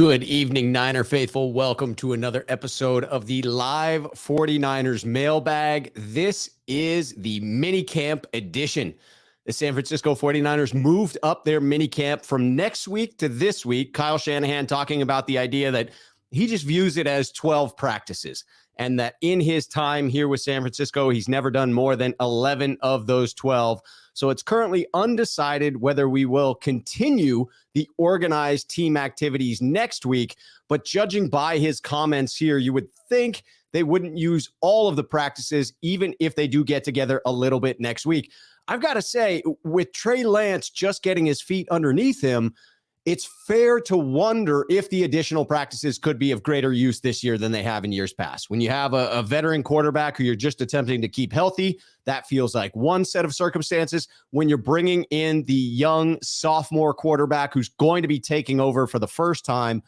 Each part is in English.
Good evening, Niner faithful. Welcome to another episode of the live 49ers Mailbag. This is the Minicamp edition. The San Francisco 49ers moved up their minicamp from next week to this week. Kyle Shanahan talking about the idea that he just views it as 12 practices and that in his time here with San Francisco, he's never done more than 11 of those 12. So it's currently undecided whether we will continue the organized team activities next week. But judging by his comments here, you would think they wouldn't use all of the practices, even if they do get together a little bit next week. I've got to say, with Trey Lance just getting his feet underneath him, it's fair to wonder if the additional practices could be of greater use this year than they have in years past. When you have a veteran quarterback who you're just attempting to keep healthy, that feels like one set of circumstances. When you're bringing in the young sophomore quarterback who's going to be taking over for the first time,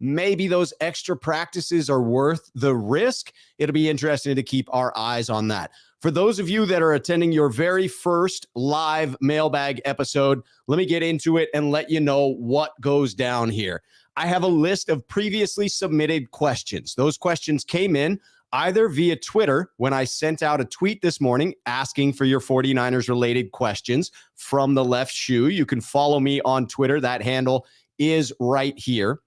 maybe those extra practices are worth the risk. It'll be interesting to keep our eyes on that. For those of you that are attending your very first live mailbag episode, let me get into it and let you know what goes down here. I have a list of previously submitted questions. Those questions came in either via Twitter when I sent out a tweet this morning asking for your 49ers related questions from the left shoe. You can follow me on Twitter. That handle is right here.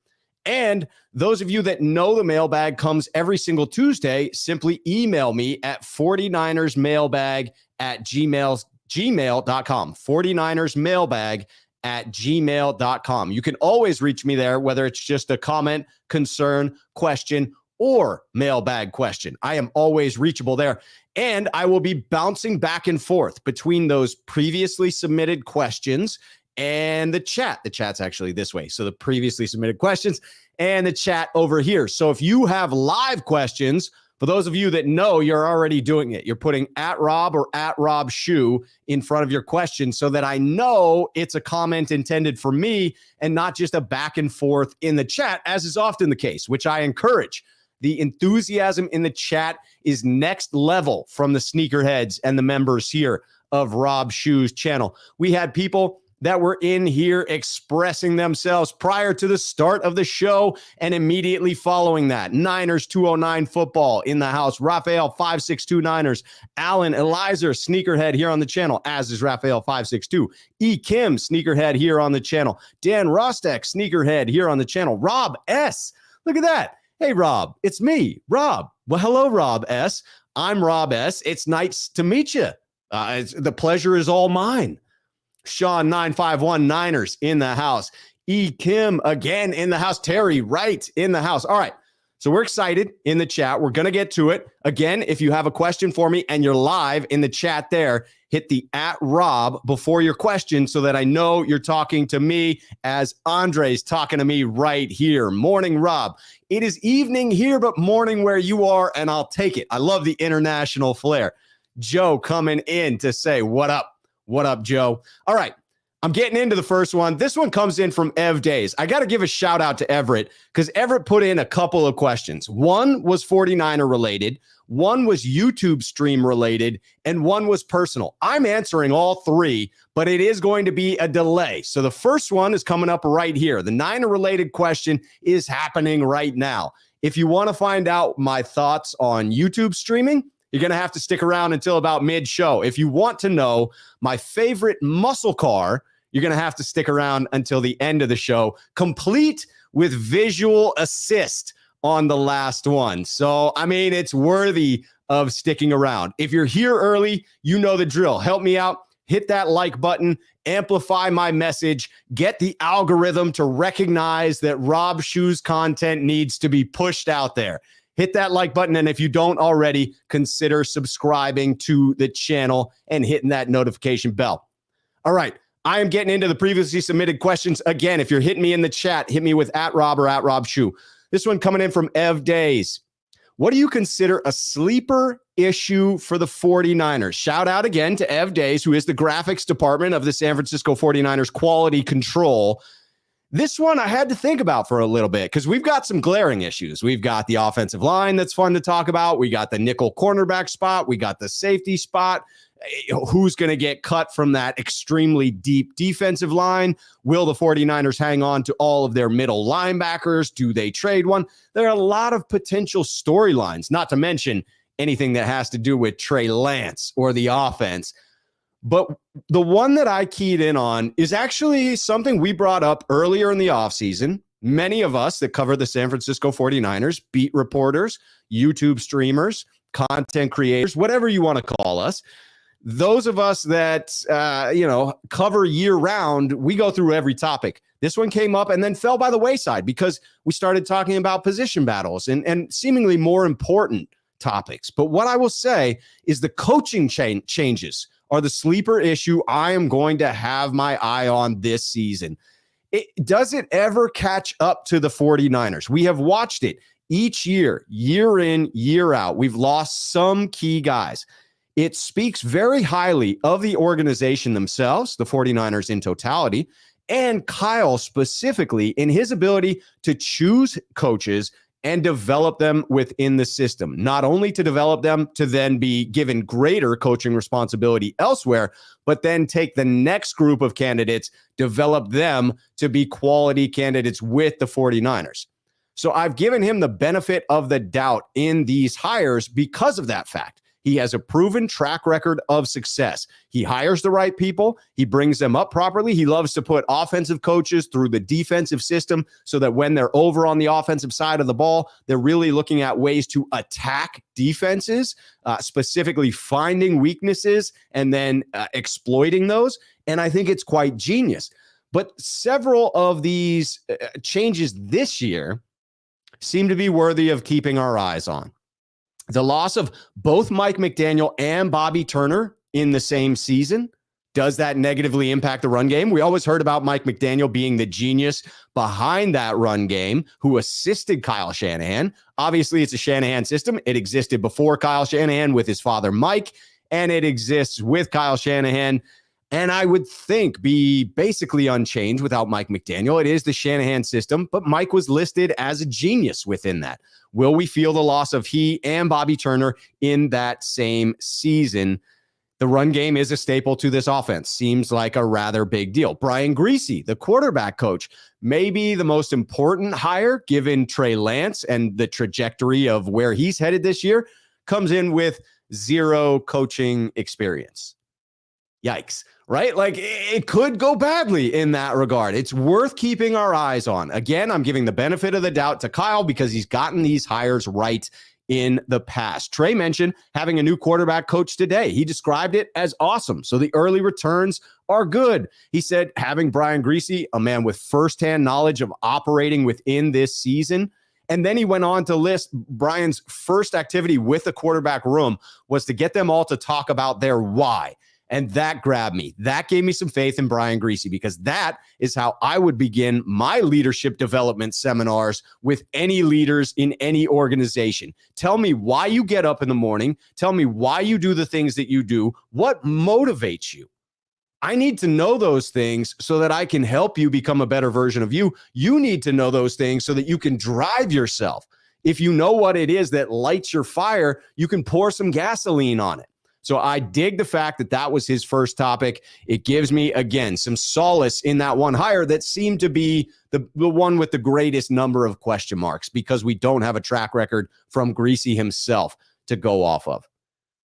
And those of you that know the mailbag comes every single Tuesday, simply email me at 49ersmailbag@gmail.com. 49ersmailbag@gmail.com. You can always reach me there, whether it's just a comment, concern, question, or mailbag question. I am always reachable there. And I will be bouncing back and forth between those previously submitted questions and the chat. The chat's actually this way. So the previously submitted questions and the chat over here. So if you have live questions, for those of you that know, you're already doing it. You're putting @Rob or @RobShoe in front of your question so that I know it's a comment intended for me and not just a back and forth in the chat, as is often the case, which I encourage. The enthusiasm in the chat is next level from the sneakerheads and the members here of Rob Shoe's channel. We had people that were in here expressing themselves prior to the start of the show and immediately following that. Niners 209 football in the house. Raphael 562 Niners. Alan Elizer, sneakerhead here on the channel, as is Raphael 562. E. Kim, sneakerhead here on the channel. Dan Rostek, sneakerhead here on the channel. Rob S. Look at that. Hey, Rob, it's me, Rob. Well, hello, Rob S. I'm Rob S. It's nice to meet you. The pleasure is all mine. Sean 951 Niners in the house. E. Kim again in the house. Terry Wright in the house. All right. So we're excited in the chat. We're going to get to it. Again, if you have a question for me and you're live in the chat there, hit the @Rob before your question so that I know you're talking to me as Andre's talking to me right here. Morning, Rob. It is evening here, but morning where you are, and I'll take it. I love the international flair. Joe coming in to say, what up? What up, Joe? All right, I'm getting into the first one. This one comes in from Ev Days. I got to give a shout out to Everett because Everett put in a couple of questions. One was 49er related, one was YouTube stream related, and one was personal. I'm answering all three, but it is going to be a delay. So the first one is coming up right here. The Niner related question is happening right now. If you want to find out my thoughts on YouTube streaming, you're going to have to stick around until about mid-show. If you want to know my favorite muscle car, you're going to have to stick around until the end of the show, complete with visual assist on the last one. So, I mean, it's worthy of sticking around. If you're here early, you know the drill. Help me out. Hit that like button, amplify my message, get the algorithm to recognize that Rob Shoe's content needs to be pushed out there. Hit that like button, and if you don't already, consider subscribing to the channel and hitting that notification bell. All right, I am getting into the previously submitted questions. Again, if you're hitting me in the chat, hit me with @Rob or @RobShoe. This one coming in from Ev Days. What do you consider a sleeper issue for the 49ers? Shout out again to Ev Days, who is the graphics department of the San Francisco 49ers quality control. This one I had to think about for a little bit because we've got some glaring issues. We've got the offensive line that's fun to talk about. We got the nickel cornerback spot. We got the safety spot. Who's going to get cut from that extremely deep defensive line? Will the 49ers hang on to all of their middle linebackers? Do they trade one? There are a lot of potential storylines, not to mention anything that has to do with Trey Lance or the offense. But the one that I keyed in on is actually something we brought up earlier in the offseason. Many of us that cover the San Francisco 49ers, beat reporters, YouTube streamers, content creators, whatever you want to call us, those of us that, cover year round, we go through every topic. This one came up and then fell by the wayside because we started talking about position battles and seemingly more important topics. But what I will say is the coaching changes are the sleeper issue I am going to have my eye on this season. Does it ever catch up to the 49ers? We have watched it each year, year in, year out. We've lost some key guys. It speaks very highly of the organization themselves, the 49ers in totality, and Kyle specifically in his ability to choose coaches and develop them within the system, not only to develop them to then be given greater coaching responsibility elsewhere, but then take the next group of candidates, develop them to be quality candidates with the 49ers. So I've given him the benefit of the doubt in these hires because of that fact. He has a proven track record of success. He hires the right people. He brings them up properly. He loves to put offensive coaches through the defensive system so that when they're over on the offensive side of the ball, they're really looking at ways to attack defenses, specifically finding weaknesses and then exploiting those. And I think it's quite genius. But several of these changes this year seem to be worthy of keeping our eyes on. The loss of both Mike McDaniel and Bobby Turner in the same season, does that negatively impact the run game? We always heard about Mike McDaniel being the genius behind that run game who assisted Kyle Shanahan. Obviously, it's a Shanahan system. It existed before Kyle Shanahan with his father, Mike, and it exists with Kyle Shanahan. And I would think be basically unchanged without Mike McDaniel. It is the Shanahan system, but Mike was listed as a genius within that. Will we feel the loss of he and Bobby Turner in that same season? The run game is a staple to this offense. Seems like a rather big deal. Brian Griese, the quarterback coach, maybe the most important hire given Trey Lance and the trajectory of where he's headed this year, comes in with zero coaching experience. Yikes, right? Like it could go badly in that regard. It's worth keeping our eyes on. Again, I'm giving the benefit of the doubt to Kyle because he's gotten these hires right in the past. Trey mentioned having a new quarterback coach today. He described it as awesome. So the early returns are good. He said having Brian Griese, a man with firsthand knowledge of operating within this season. And then he went on to list Brian's first activity with the quarterback room was to get them all to talk about their why. And that grabbed me. That gave me some faith in Brian Griese because that is how I would begin my leadership development seminars with any leaders in any organization. Tell me why you get up in the morning. Tell me why you do the things that you do. What motivates you? I need to know those things so that I can help you become a better version of you. You need to know those things so that you can drive yourself. If you know what it is that lights your fire, you can pour some gasoline on it. So I dig the fact that that was his first topic. It gives me, again, some solace in that one hire that seemed to be the one with the greatest number of question marks because we don't have a track record from Griese himself to go off of.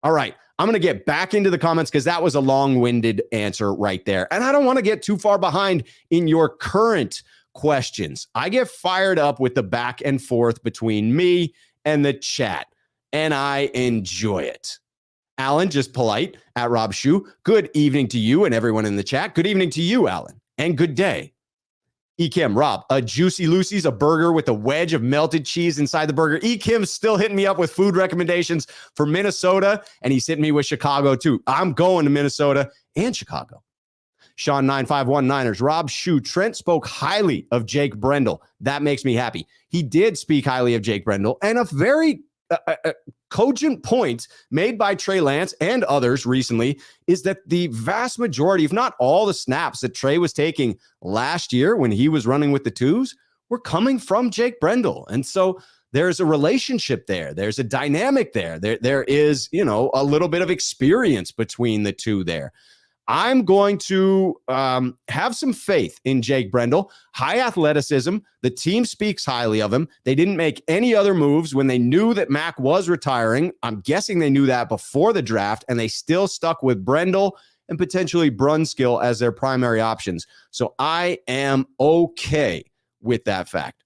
All right, I'm going to get back into the comments because that was a long-winded answer right there. And I don't want to get too far behind in your current questions. I get fired up with the back and forth between me and the chat, and I enjoy it. Alan, just polite, at Rob Shue. Good evening to you and everyone in the chat. Good evening to you, Alan, and good day. Kim, Rob, a Juicy Lucy's, a burger with a wedge of melted cheese inside the burger. Kim's still hitting me up with food recommendations for Minnesota, and he's hitting me with Chicago too. I'm going to Minnesota and Chicago. Sean 951 Niners, Rob Shue, Trent spoke highly of Jake Brendel. That makes me happy. He did speak highly of Jake Brendel, and a very cogent point made by Trey Lance and others recently is that the vast majority, if not all the snaps that Trey was taking last year when he was running with the twos were coming from Jake Brendel. And so there's a relationship there. There's a dynamic there. There is, a little bit of experience between the two there. I'm going to have some faith in Jake Brendel. High athleticism. The team speaks highly of him. They didn't make any other moves when they knew that Mac was retiring. I'm guessing they knew that before the draft, and they still stuck with Brendel and potentially Brunskill as their primary options. So I am okay with that fact.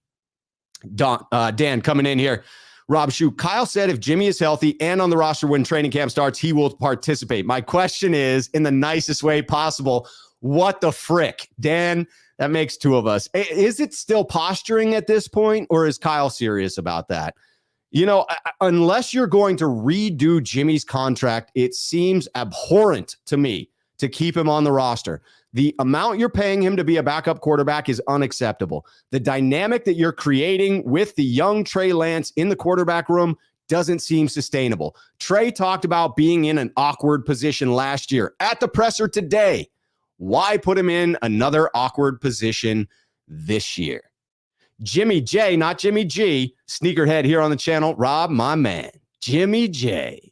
Dan coming in here. Rob Shue, Kyle said if Jimmy is healthy and on the roster when training camp starts, he will participate. My question is, in the nicest way possible, what the frick? Dan, that makes two of us. Is it still posturing at this point, or is Kyle serious about that? Unless you're going to redo Jimmy's contract, it seems abhorrent to me to keep him on the roster. The amount you're paying him to be a backup quarterback is unacceptable. The dynamic that you're creating with the young Trey Lance in the quarterback room doesn't seem sustainable. Trey talked about being in an awkward position last year. At the presser today, why put him in another awkward position this year? Jimmy J, not Jimmy G, sneakerhead here on the channel. Rob, my man. Jimmy J.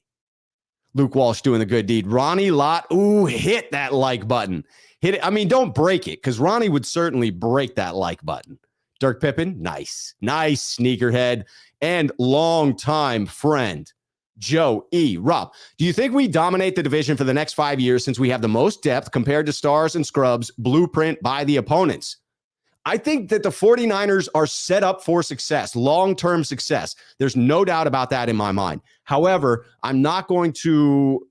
Luke Walsh doing the good deed. Ronnie Lott, hit that like button. Hit it. I mean, don't break it, because Ronnie would certainly break that like button. Dirk Pippen, nice sneakerhead and longtime friend, Joe E. Rob, do you think we dominate the division for the next 5 years since we have the most depth compared to stars and scrubs blueprint by the opponents? I think that the 49ers are set up for success, long-term success. There's no doubt about that in my mind. However, I'm not going to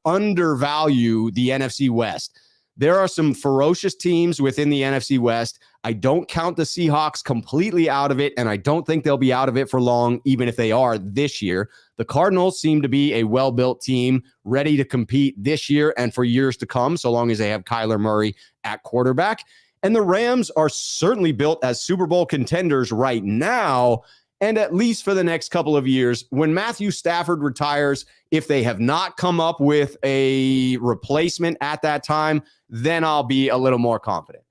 undervalue the NFC West. There are some ferocious teams within the NFC West. I don't count the Seahawks completely out of it, and I don't think they'll be out of it for long, even if they are this year. The Cardinals seem to be a well-built team, ready to compete this year and for years to come, so long as they have Kyler Murray at quarterback. And the Rams are certainly built as Super Bowl contenders right now, and at least for the next couple of years. When Matthew Stafford retires, if they have not come up with a replacement at that time, then I'll be a little more confident.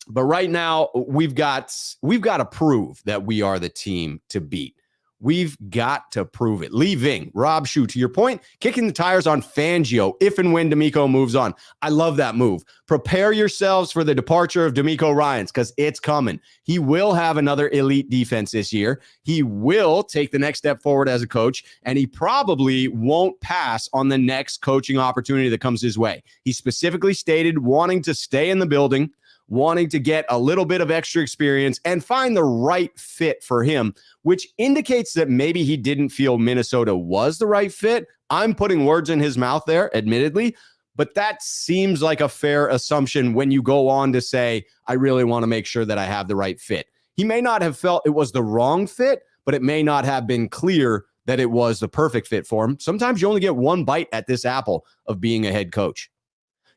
But right now, we've got to prove that we are the team to beat. We've got to prove it. Leaving. Rob Shue, to your point, kicking the tires on Fangio if and when DeMeco moves on. I love that move. Prepare yourselves for the departure of DeMeco Ryans, because it's coming. He will have another elite defense this year. He will take the next step forward as a coach, and he probably won't pass on the next coaching opportunity that comes his way. He specifically stated wanting to stay in the building, wanting to get a little bit of extra experience and find the right fit for him, which indicates that maybe he didn't feel Minnesota was the right fit. I'm putting words in his mouth there, admittedly, but that seems like a fair assumption when you go on to say, I really want to make sure that I have the right fit. He may not have felt it was the wrong fit, but it may not have been clear that it was the perfect fit for him. Sometimes you only get one bite at this apple of being a head coach.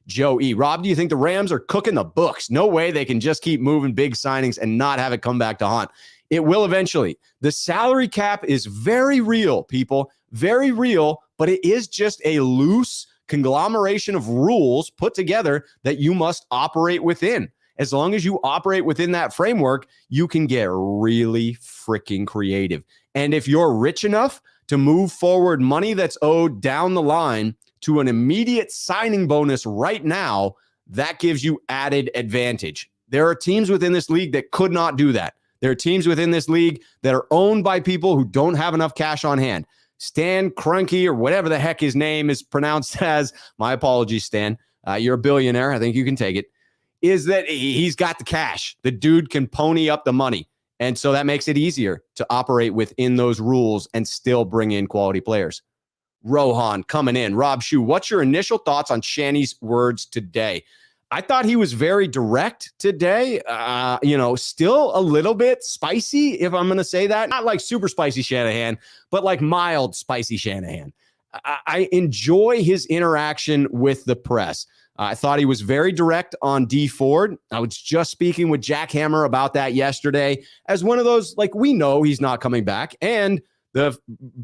Joe E. Rob, do you think the Rams are cooking the books? No way they can just keep moving big signings and not have it come back to haunt. It will eventually. The salary cap is very real, people. Very real, but it is just a loose conglomeration of rules put together that you must operate within. As long as you operate within that framework, you can get really freaking creative. And if you're rich enough to move forward money that's owed down the line to an immediate signing bonus right now, that gives you added advantage. There are teams within this league that could not do that. There are teams within this league that are owned by people who don't have enough cash on hand. Stan Kroenke, or whatever the heck his name is pronounced as, my apologies, Stan, you're a billionaire, I think you can take it, is that he's got the cash. The dude can pony up the money. And so that makes it easier to operate within those rules and still bring in quality players. Rohan coming in. Rob Shue, what's your initial thoughts on Shanny's words today? I thought he was very direct today. Still a little bit spicy, if I'm going to say that. Not like super spicy Shanahan, but like mild spicy Shanahan. I enjoy his interaction with the press. I thought he was very direct on D Ford. I was just speaking with Jack Hammer about that yesterday as one of those, like, we know he's not coming back. And the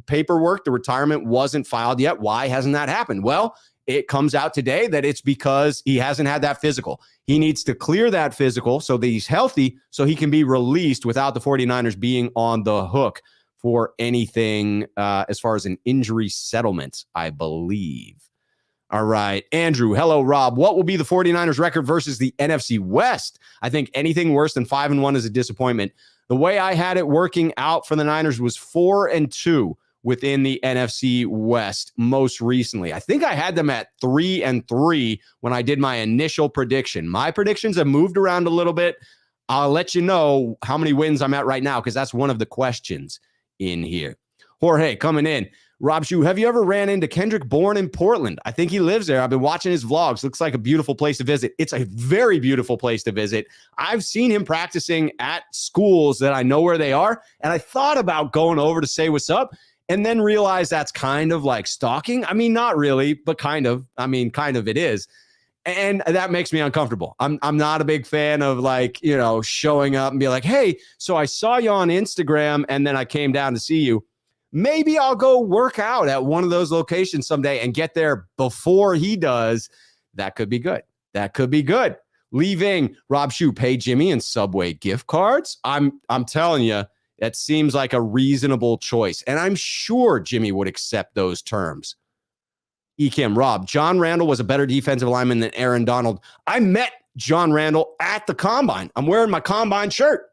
paperwork, the retirement wasn't filed yet. Why hasn't that happened? Well, it comes out today that it's because he hasn't had that physical. He needs to clear that physical so that he's healthy so he can be released without the 49ers being on the hook for anything as far as an injury settlement, I believe. All right. Andrew, hello, Rob. What will be the 49ers record versus the NFC West? I think anything worse than 5-1 is a disappointment. The way I had it working out for the Niners was 4-2 within the NFC West most recently. I think I had them at 3-3 when I did my initial prediction. My predictions have moved around a little bit. I'll let you know how many wins I'm at right now because that's one of the questions in here. Jorge coming in. Rob Shu, have you ever ran into Kendrick Bourne in Portland? I think he lives there. I've been watching his vlogs. Looks like a beautiful place to visit. It's a very beautiful place to visit. I've seen him practicing at schools that I know where they are, and I thought about going over to say what's up and then realized that's kind of like stalking. I mean, not really, but kind of. I mean, kind of it is. And that makes me uncomfortable. I'm not a big fan of like, showing up and be like, hey, so I saw you on Instagram and then I came down to see you. Maybe I'll go work out at one of those locations someday and get there before he does. That could be good. That could be good. Leaving Rob Shu, pay Jimmy and Subway gift cards. I'm telling you, that seems like a reasonable choice. And I'm sure Jimmy would accept those terms. Ekim, Rob, John Randall was a better defensive lineman than Aaron Donald. I met John Randall at the Combine. I'm wearing my Combine shirt.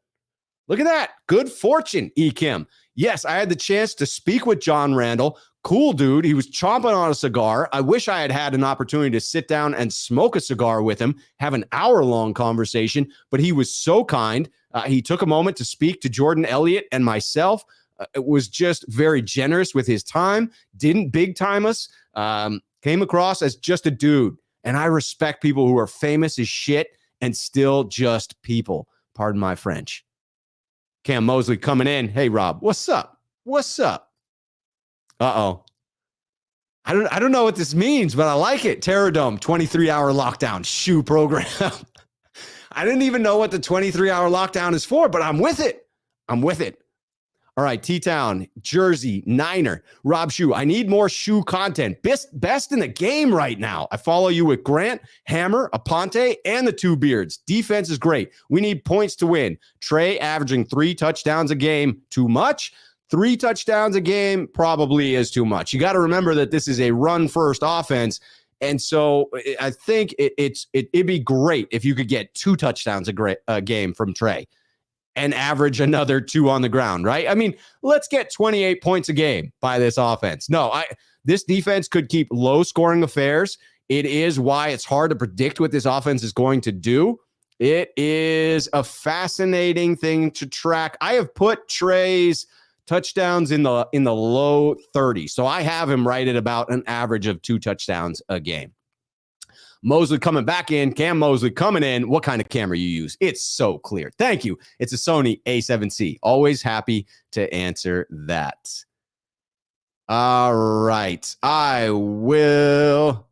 Look at that. Good fortune, Ekim. Yes, I had the chance to speak with John Randall. Cool dude. He was chomping on a cigar. I wish I had an opportunity to sit down and smoke a cigar with him, have an hour-long conversation, but he was so kind. He took a moment to speak to Jordan Elliott and myself. It was just very generous with his time, didn't big-time us, came across as just a dude. And I respect people who are famous as shit and still just people. Pardon my French. Cam Mosley coming in. Hey, Rob, what's up? What's up? Uh-oh. I don't know what this means, but I like it. Terradome, 23-hour lockdown shoe program. I didn't even know what the 23-hour lockdown is for, but I'm with it. I'm with it. All right, T-Town, Jersey, Niner, Rob Shu. I need more shoe content. Best in the game right now. I follow you with Grant, Hammer, Aponte, and the Two Beards. Defense is great. We need points to win. Trey averaging 3 touchdowns a game. Too much? 3 touchdowns a game probably is too much. You got to remember that this is a run-first offense. And so I think it'd be great if you could get 2 touchdowns a game from Trey and average another 2 on the ground, right? I mean, let's get 28 points a game by this offense. No, this defense could keep low-scoring affairs. It is why it's hard to predict what this offense is going to do. It is a fascinating thing to track. I have put Trey's touchdowns in the low 30s, so I have him right at about an average of 2 touchdowns a game. Mosley coming back in. Cam Mosley coming in. What kind of camera you use? It's so clear. Thank you. It's a Sony A7C. Always happy to answer that. All right. I will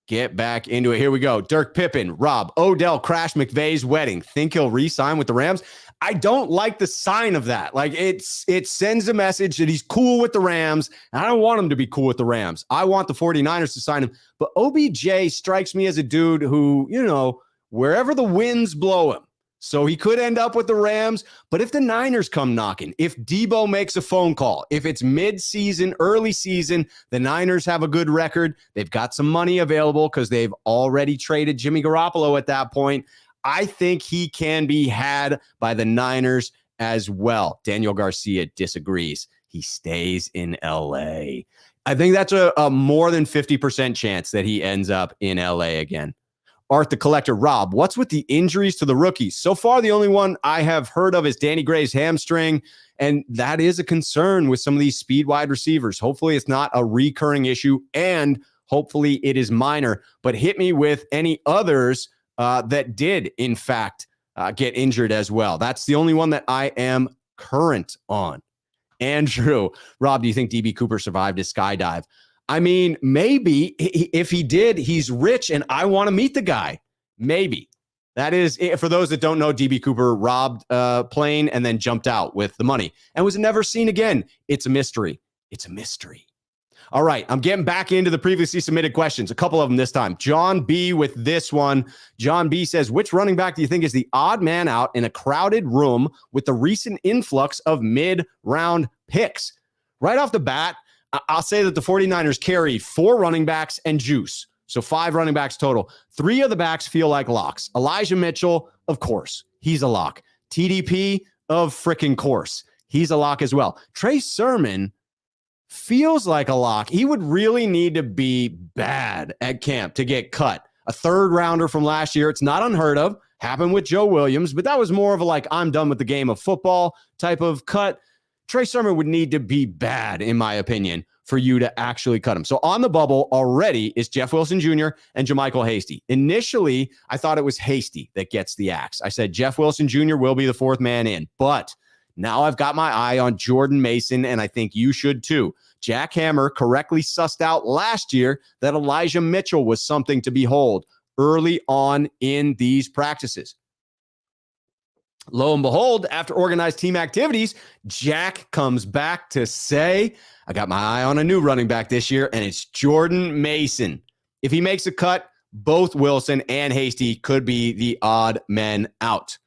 get back into it. Here we go. Dirk Pippen. Rob, Odell crashed McVay's wedding. Think he'll re-sign with the Rams? I don't like the sign of that. Like it sends a message that he's cool with the Rams. I don't want him to be cool with the Rams. I want the 49ers to sign him. But OBJ strikes me as a dude who, wherever the winds blow him. So he could end up with the Rams. But if the Niners come knocking, if Deebo makes a phone call, if it's mid-season, early season, the Niners have a good record. They've got some money available because they've already traded Jimmy Garoppolo at that point. I think he can be had by the Niners as well. Daniel Garcia disagrees. He stays in LA. I think that's a more than 50% chance that he ends up in LA again. Art the Collector, Rob, what's with the injuries to the rookies? So far, the only one I have heard of is Danny Gray's hamstring, and that is a concern with some of these speed wide receivers. Hopefully, it's not a recurring issue, and hopefully it is minor. But hit me with any others that did, in fact, get injured as well. That's the only one that I am current on. Andrew, Rob, do you think DB Cooper survived his skydive? I mean, maybe if he did, he's rich and I want to meet the guy. Maybe. That is, for those that don't know, DB Cooper robbed a plane and then jumped out with the money and was never seen again. It's a mystery. It's a mystery. All right, I'm getting back into the previously submitted questions, a couple of them this time. John B with this one. John B says, which running back do you think is the odd man out in a crowded room with the recent influx of mid-round picks? Right off the bat, I'll say that the 49ers carry 4 running backs and juice. So 5 running backs total. 3 of the backs feel like locks. Elijah Mitchell, of course, he's a lock. TDP, of freaking course, he's a lock as well. Trey Sermon feels like a lock. He would really need to be bad at camp to get cut. A 3rd rounder from last year. It's not unheard of. Happened with Joe Williams, but that was more of a like, I'm done with the game of football type of cut. Trey Sermon would need to be bad, in my opinion, for you to actually cut him. So on the bubble already is Jeff Wilson Jr. and JaMychal Hasty. Initially, I thought it was Hasty that gets the axe. I said Jeff Wilson Jr. will be the 4th man in, but now I've got my eye on Jordan Mason, and I think you should too. Jack Hammer correctly sussed out last year that Elijah Mitchell was something to behold early on in these practices. Lo and behold, after organized team activities, Jack comes back to say, I got my eye on a new running back this year, and it's Jordan Mason. If he makes a cut, both Wilson and Hasty could be the odd men out.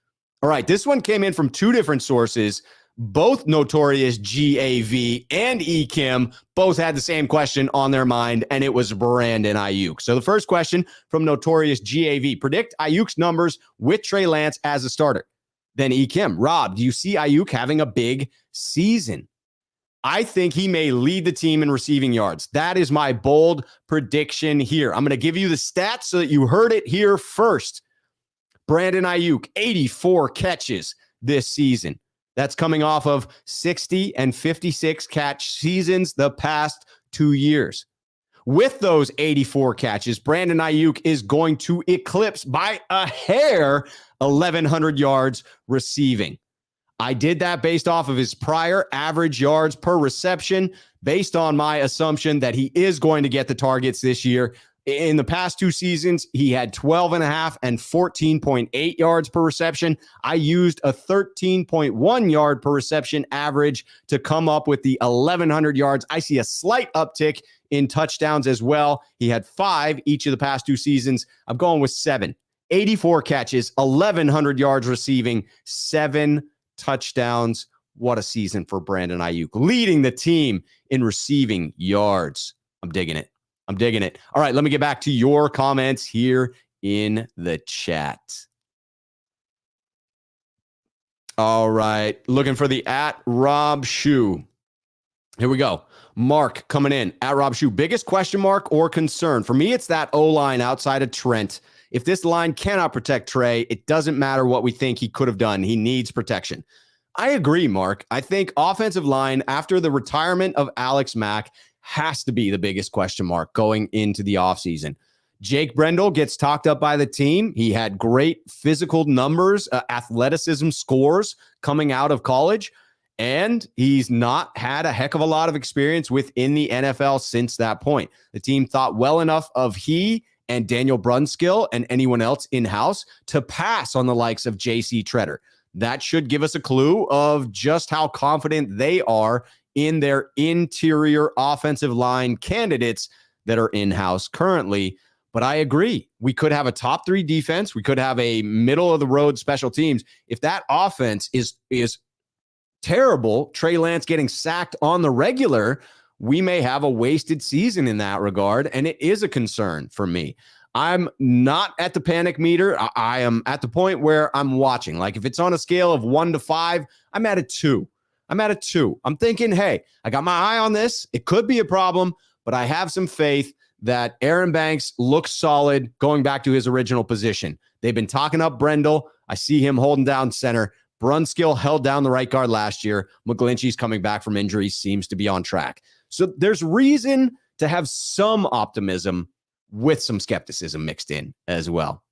All right, this one came in from 2 different sources. Both Notorious GAV and Ekim both had the same question on their mind, and it was Brandon Aiyuk. So the first question from Notorious GAV, predict Aiyuk's numbers with Trey Lance as a starter. Then Ekim, Rob, do you see Aiyuk having a big season? I think he may lead the team in receiving yards. That is my bold prediction here. I'm going to give you the stats so that you heard it here first. Brandon Aiyuk, 84 catches this season. That's coming off of 60 and 56 catch seasons the past 2 years. With those 84 catches, Brandon Aiyuk is going to eclipse by a hair 1,100 yards receiving. I did that based off of his prior average yards per reception, based on my assumption that he is going to get the targets this year. In the past 2 seasons, he had 12.5 and 14.8 yards per reception. I used a 13.1 yard per reception average to come up with the 1,100 yards. I see a slight uptick in touchdowns as well. He had 5 each of the past 2 seasons. I'm going with 7. 84 catches, 1,100 yards receiving, 7 touchdowns. What a season for Brandon Aiyuk, leading the team in receiving yards. I'm digging it. All right, let me get back to your comments here in the chat. All right, looking for the @RobShoe. Here we go. Mark coming in, @RobShoe. Biggest question mark or concern? For me, it's that O-line outside of Trent. If this line cannot protect Trey, it doesn't matter what we think he could have done. He needs protection. I agree, Mark. I think offensive line, after the retirement of Alex Mack, has to be the biggest question mark going into the offseason. Jake Brendel gets talked up by the team. He had great physical numbers, athleticism scores coming out of college, and he's not had a heck of a lot of experience within the NFL since that point. The team thought well enough of he and Daniel Brunskill and anyone else in-house to pass on the likes of J.C. Treader. That should give us a clue of just how confident they are in their interior offensive line candidates that are in-house currently. But I agree. We could have a top 3 defense. We could have a middle-of-the-road special teams. If that offense is terrible, Trey Lance getting sacked on the regular, we may have a wasted season in that regard, and it is a concern for me. I'm not at the panic meter. I am at the point where I'm watching. Like if it's on a scale of 1 to 5, I'm at a 2. I'm thinking, hey, I got my eye on this. It could be a problem, but I have some faith that Aaron Banks looks solid going back to his original position. They've been talking up Brendel. I see him holding down center. Brunskill held down the right guard last year. McGlinchey's coming back from injury, seems to be on track. So there's reason to have some optimism with some skepticism mixed in as well.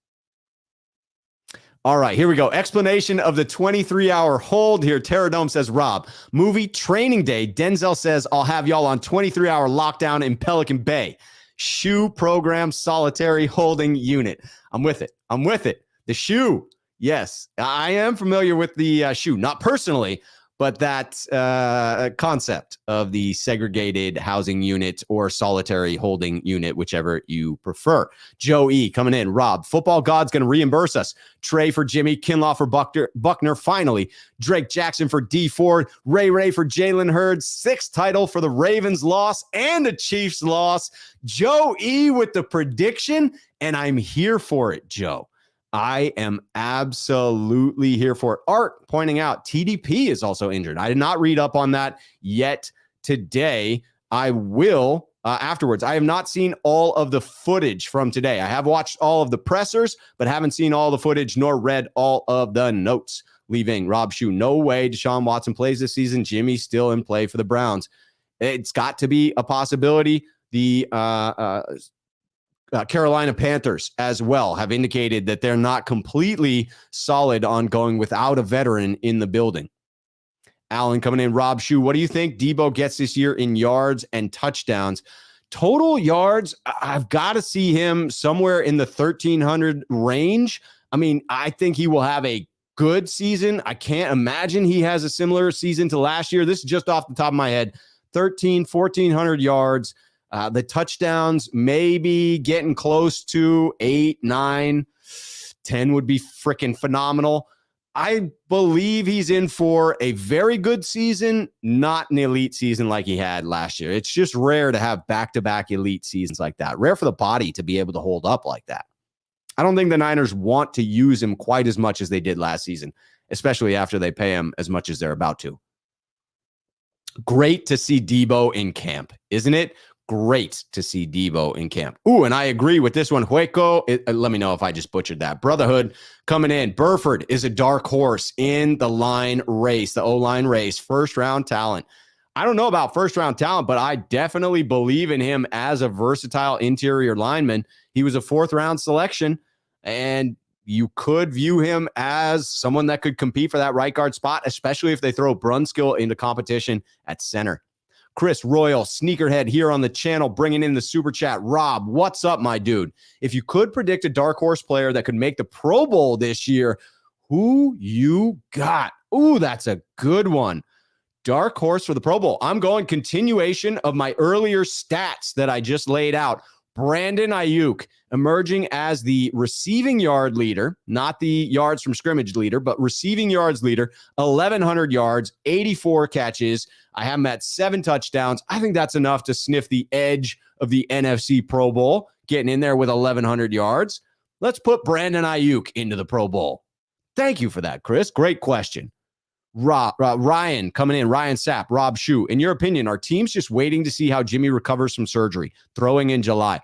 All right, here we go. Explanation of the 23-hour hold here. Terradome says, Rob, movie Training Day. Denzel says, I'll have y'all on 23-hour lockdown in Pelican Bay. Shoe program solitary holding unit. I'm with it. The shoe. Yes, I am familiar with the shoe. Not personally, But that concept of the segregated housing unit or solitary holding unit, whichever you prefer. Joe E. coming in. Rob, football god's going to reimburse us. Trey for Jimmy, Kinlaw for Buckner, finally. Drake Jackson for D Ford, Ray for Jalen Hurd, 6th title for the Ravens loss and a Chiefs loss. Joe E. with the prediction, and I'm here for it, Joe. I am absolutely here for it. Art pointing out TDP is also injured. I did not read up on that yet today. I will afterwards. I have not seen all of the footage from today. I have watched all of the pressers, but haven't seen all the footage nor read all of the notes. Leaving Rob Shue, no way Deshaun Watson plays this season. Jimmy's still in play for the Browns. It's got to be a possibility. The Carolina Panthers as well have indicated that they're not completely solid on going without a veteran in the building. Allen coming in. Rob Shue, what do you think Deebo gets this year in yards and touchdowns? Total yards, I've got to see him somewhere in the 1,300 range. I mean, I think he will have a good season. I can't imagine he has a similar season to last year. This is just off the top of my head. 1,400 yards. The touchdowns maybe getting close to 8, 9, 10 would be freaking phenomenal. I believe he's in for a very good season, not an elite season like he had last year. It's just rare to have back-to-back elite seasons like that. Rare for the body to be able to hold up like that. I don't think the Niners want to use him quite as much as they did last season, especially after they pay him as much as they're about to. Great to see Deebo in camp, isn't it? Great to see Deebo in camp. Ooh, and I agree with this one. Hueco, let me know if I just butchered that. Brotherhood coming in. Burford is a dark horse in the line race, the O-line race, first-round talent. I don't know about first-round talent, but I definitely believe in him as a versatile interior lineman. He was a 4th-round selection, and you could view him as someone that could compete for that right guard spot, especially if they throw Brunskill into competition at center. Chris Royal, sneakerhead here on the channel, bringing in the super chat. Rob, what's up, my dude? If you could predict a dark horse player that could make the Pro Bowl this year, who you got? Ooh, that's a good one. Dark horse for the Pro Bowl. I'm going continuation of my earlier stats that I just laid out. Brandon Aiyuk emerging as the receiving yard leader, not the yards from scrimmage leader, but receiving yards leader, 1,100 yards, 84 catches. I have him at 7 touchdowns. I think that's enough to sniff the edge of the NFC Pro Bowl, getting in there with 1,100 yards. Let's put Brandon Aiyuk into the Pro Bowl. Thank you for that, Chris. Great question. Ryan coming in, Ryan Sapp, Rob Shue. In your opinion, are teams just waiting to see how Jimmy recovers from surgery, throwing in July?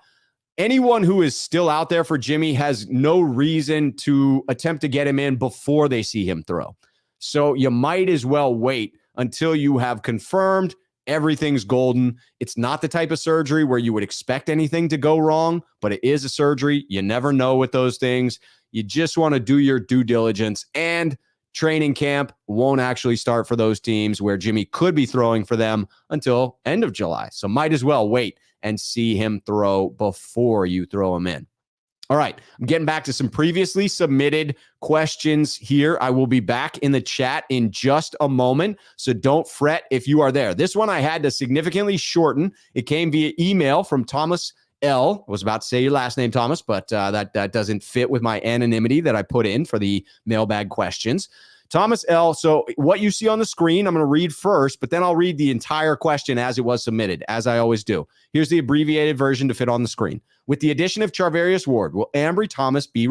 Anyone who is still out there for Jimmy has no reason to attempt to get him in before they see him throw. So you might as well wait until you have confirmed everything's golden. It's not the type of surgery where you would expect anything to go wrong, but it is a surgery. You never know with those things. You just want to do your due diligence, and training camp won't actually start for those teams where Jimmy could be throwing for them until end of July. So might as well wait and see him throw before you throw him in. All right, I'm getting back to some previously submitted questions here. I will be back in the chat in just a moment, so don't fret if you are there. This one I had to significantly shorten. It came via email from Thomas L. I was about to say your last name, Thomas, but that doesn't fit with my anonymity that I put in for the mailbag questions. Thomas L. So what you see on the screen, I'm going to read first, but then I'll read the entire question as it was submitted, as I always do. Here's the abbreviated version to fit on the screen. With the addition of Charvarius Ward, will Ambry Thomas be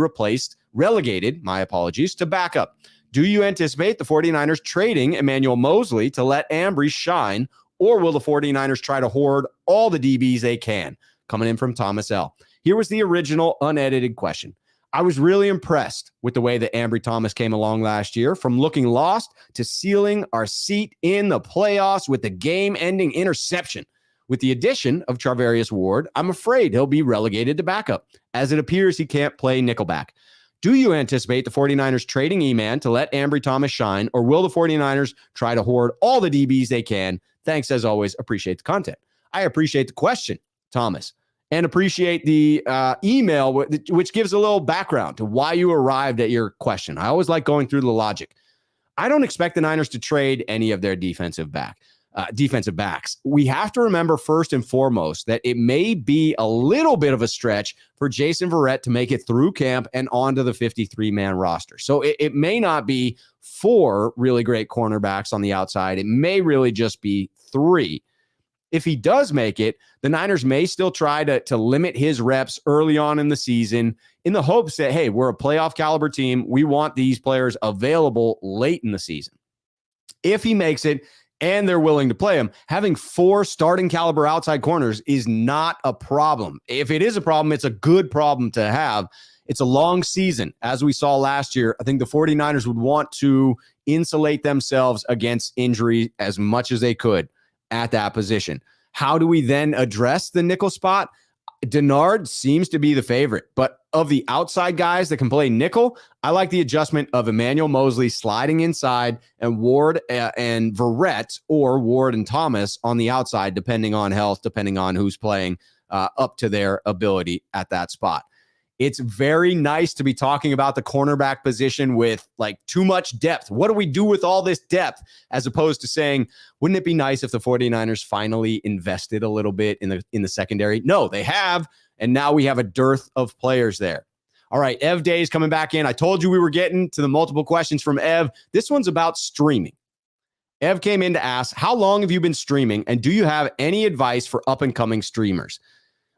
relegated, my apologies, to backup? Do you anticipate the 49ers trading Emmanuel Mosley to let Ambry shine, or will the 49ers try to hoard all the DBs they can? Coming in from Thomas L. Here was the original unedited question. I was really impressed with the way that Ambry Thomas came along last year, from looking lost to sealing our seat in the playoffs with the game-ending interception. With the addition of Charvarius Ward, I'm afraid he'll be relegated to backup, as it appears he can't play nickelback. Do you anticipate the 49ers trading E-Man to let Ambry Thomas shine, or will the 49ers try to hoard all the DBs they can? Thanks, as always. Appreciate the content. I appreciate the question, Thomas, and appreciate the email, which gives a little background to why you arrived at your question. I always like going through the logic. I don't expect the Niners to trade any of their defensive backs. We have to remember first and foremost that it may be a little bit of a stretch for Jason Verrett to make it through camp and onto the 53-man roster. So it may not be 4 really great cornerbacks on the outside. It may really just be 3. If he does make it, the Niners may still try to limit his reps early on in the season in the hopes that, hey, we're a playoff caliber team. We want these players available late in the season. If he makes it and they're willing to play him, having 4 starting caliber outside corners is not a problem. If it is a problem, it's a good problem to have. It's a long season. As we saw last year, I think the 49ers would want to insulate themselves against injury as much as they could at that position. How do we then address the nickel spot? Denard seems to be the favorite, but of the outside guys that can play nickel, I like the adjustment of Emmanuel Mosley sliding inside and Ward and Verrett, or Ward and Thomas on the outside, depending on health, depending on who's playing up to their ability at that spot. It's very nice to be talking about the cornerback position with like too much depth. What do we do with all this depth? As opposed to saying, wouldn't it be nice if the 49ers finally invested a little bit in the secondary? No, they have. And now we have a dearth of players there. All right, Ev Day is coming back in. I told you we were getting to the multiple questions from Ev. This one's about streaming. Ev came in to ask, how long have you been streaming? And do you have any advice for up-and-coming streamers?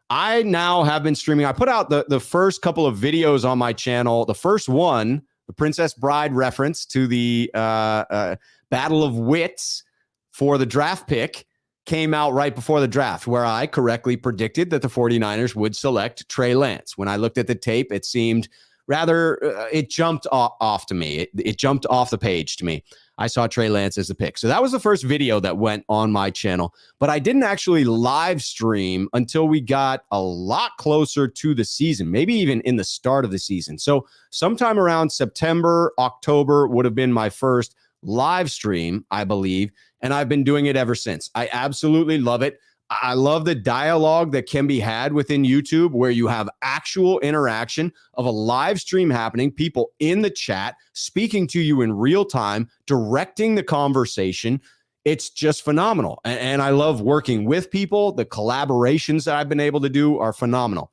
I now have been streaming. I put out the first couple of videos on my channel. The first one, the Princess Bride reference to the Battle of Wits for the draft pick, came out right before the draft, where I correctly predicted that the 49ers would select Trey Lance. When I looked at the tape, it seemed rather, it jumped off to me. It jumped off the page to me. I saw Trey Lance as the pick. So that was the first video that went on my channel. But I didn't actually live stream until we got a lot closer to the season, maybe even in the start of the season. So sometime around September, October would have been my first live stream, I believe. And I've been doing it ever since. I absolutely love it. I love the dialogue that can be had within YouTube where you have actual interaction of a live stream happening, people in the chat speaking to you in real time, directing the conversation. It's just phenomenal. And I love working with people. The collaborations that I've been able to do are phenomenal.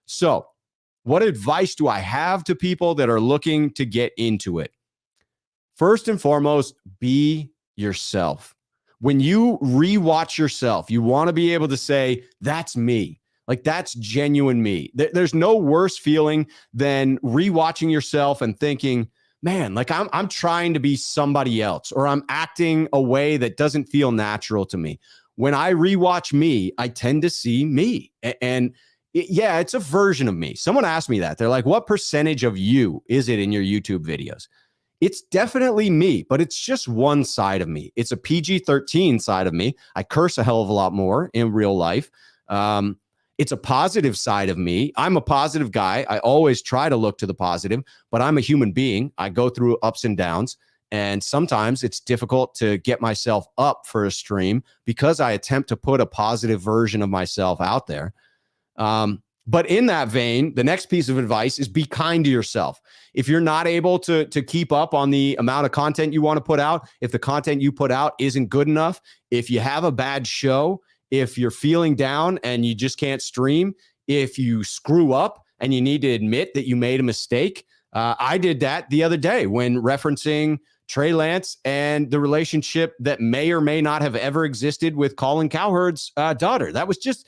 So what advice do I have to people that are looking to get into it? First and foremost, be yourself. When you rewatch yourself, you want to be able to say, that's me. Like, that's genuine me. There's no worse feeling than rewatching yourself and thinking, man, like I'm trying to be somebody else, or I'm acting a way that doesn't feel natural to me. When I rewatch me, I tend to see me. And it's a version of me. Someone asked me that. They're like, what percentage of you is it in your YouTube videos? It's definitely me, but it's just one side of me. It's a PG-13 side of me. I curse a hell of a lot more in real life. It's a positive side of me. I'm a positive guy. I always try to look to the positive, but I'm a human being. I go through ups and downs, and sometimes it's difficult to get myself up for a stream because I attempt to put a positive version of myself out there. But in that vein, the next piece of advice is be kind to yourself. If you're not able to keep up on the amount of content you want to put out, if the content you put out isn't good enough, if you have a bad show, if you're feeling down and you just can't stream, if you screw up and you need to admit that you made a mistake. I did that the other day when referencing Trey Lance and the relationship that may or may not have ever existed with Colin Cowherd's daughter. That was just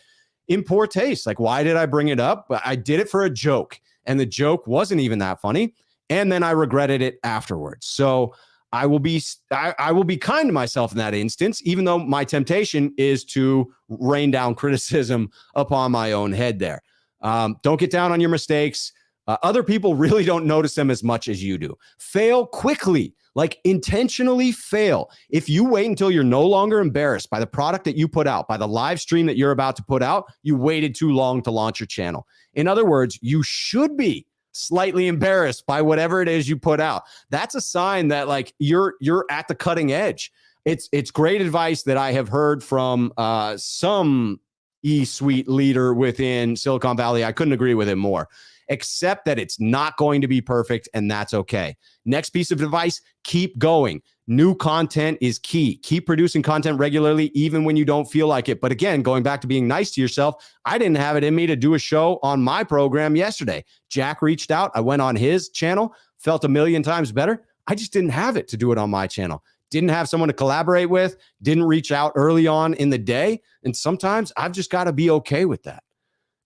in poor taste. Like, why did I bring it up? But I did it for a joke, and the joke wasn't even that funny. And then I regretted it afterwards. So I will be kind to myself in that instance, even though my temptation is to rain down criticism upon my own head there. Don't get down on your mistakes. Other people really don't notice them as much as you do. Fail quickly. Like, intentionally fail. If you wait until you're no longer embarrassed by the product that you put out, by the live stream that you're about to put out, you waited too long to launch your channel. In other words, you should be slightly embarrassed by whatever it is you put out. That's a sign that, like, you're at the cutting edge. It's great advice that I have heard from some E-suite leader within Silicon Valley. I couldn't agree with him more. Accept that it's not going to be perfect, and that's okay. Next piece of advice, keep going. New content is key. Keep producing content regularly, even when you don't feel like it. But again, going back to being nice to yourself, I didn't have it in me to do a show on my program yesterday. Jack reached out. I went on his channel, felt a million times better. I just didn't have it to do it on my channel. Didn't have someone to collaborate with, didn't reach out early on in the day. And sometimes I've just got to be okay with that.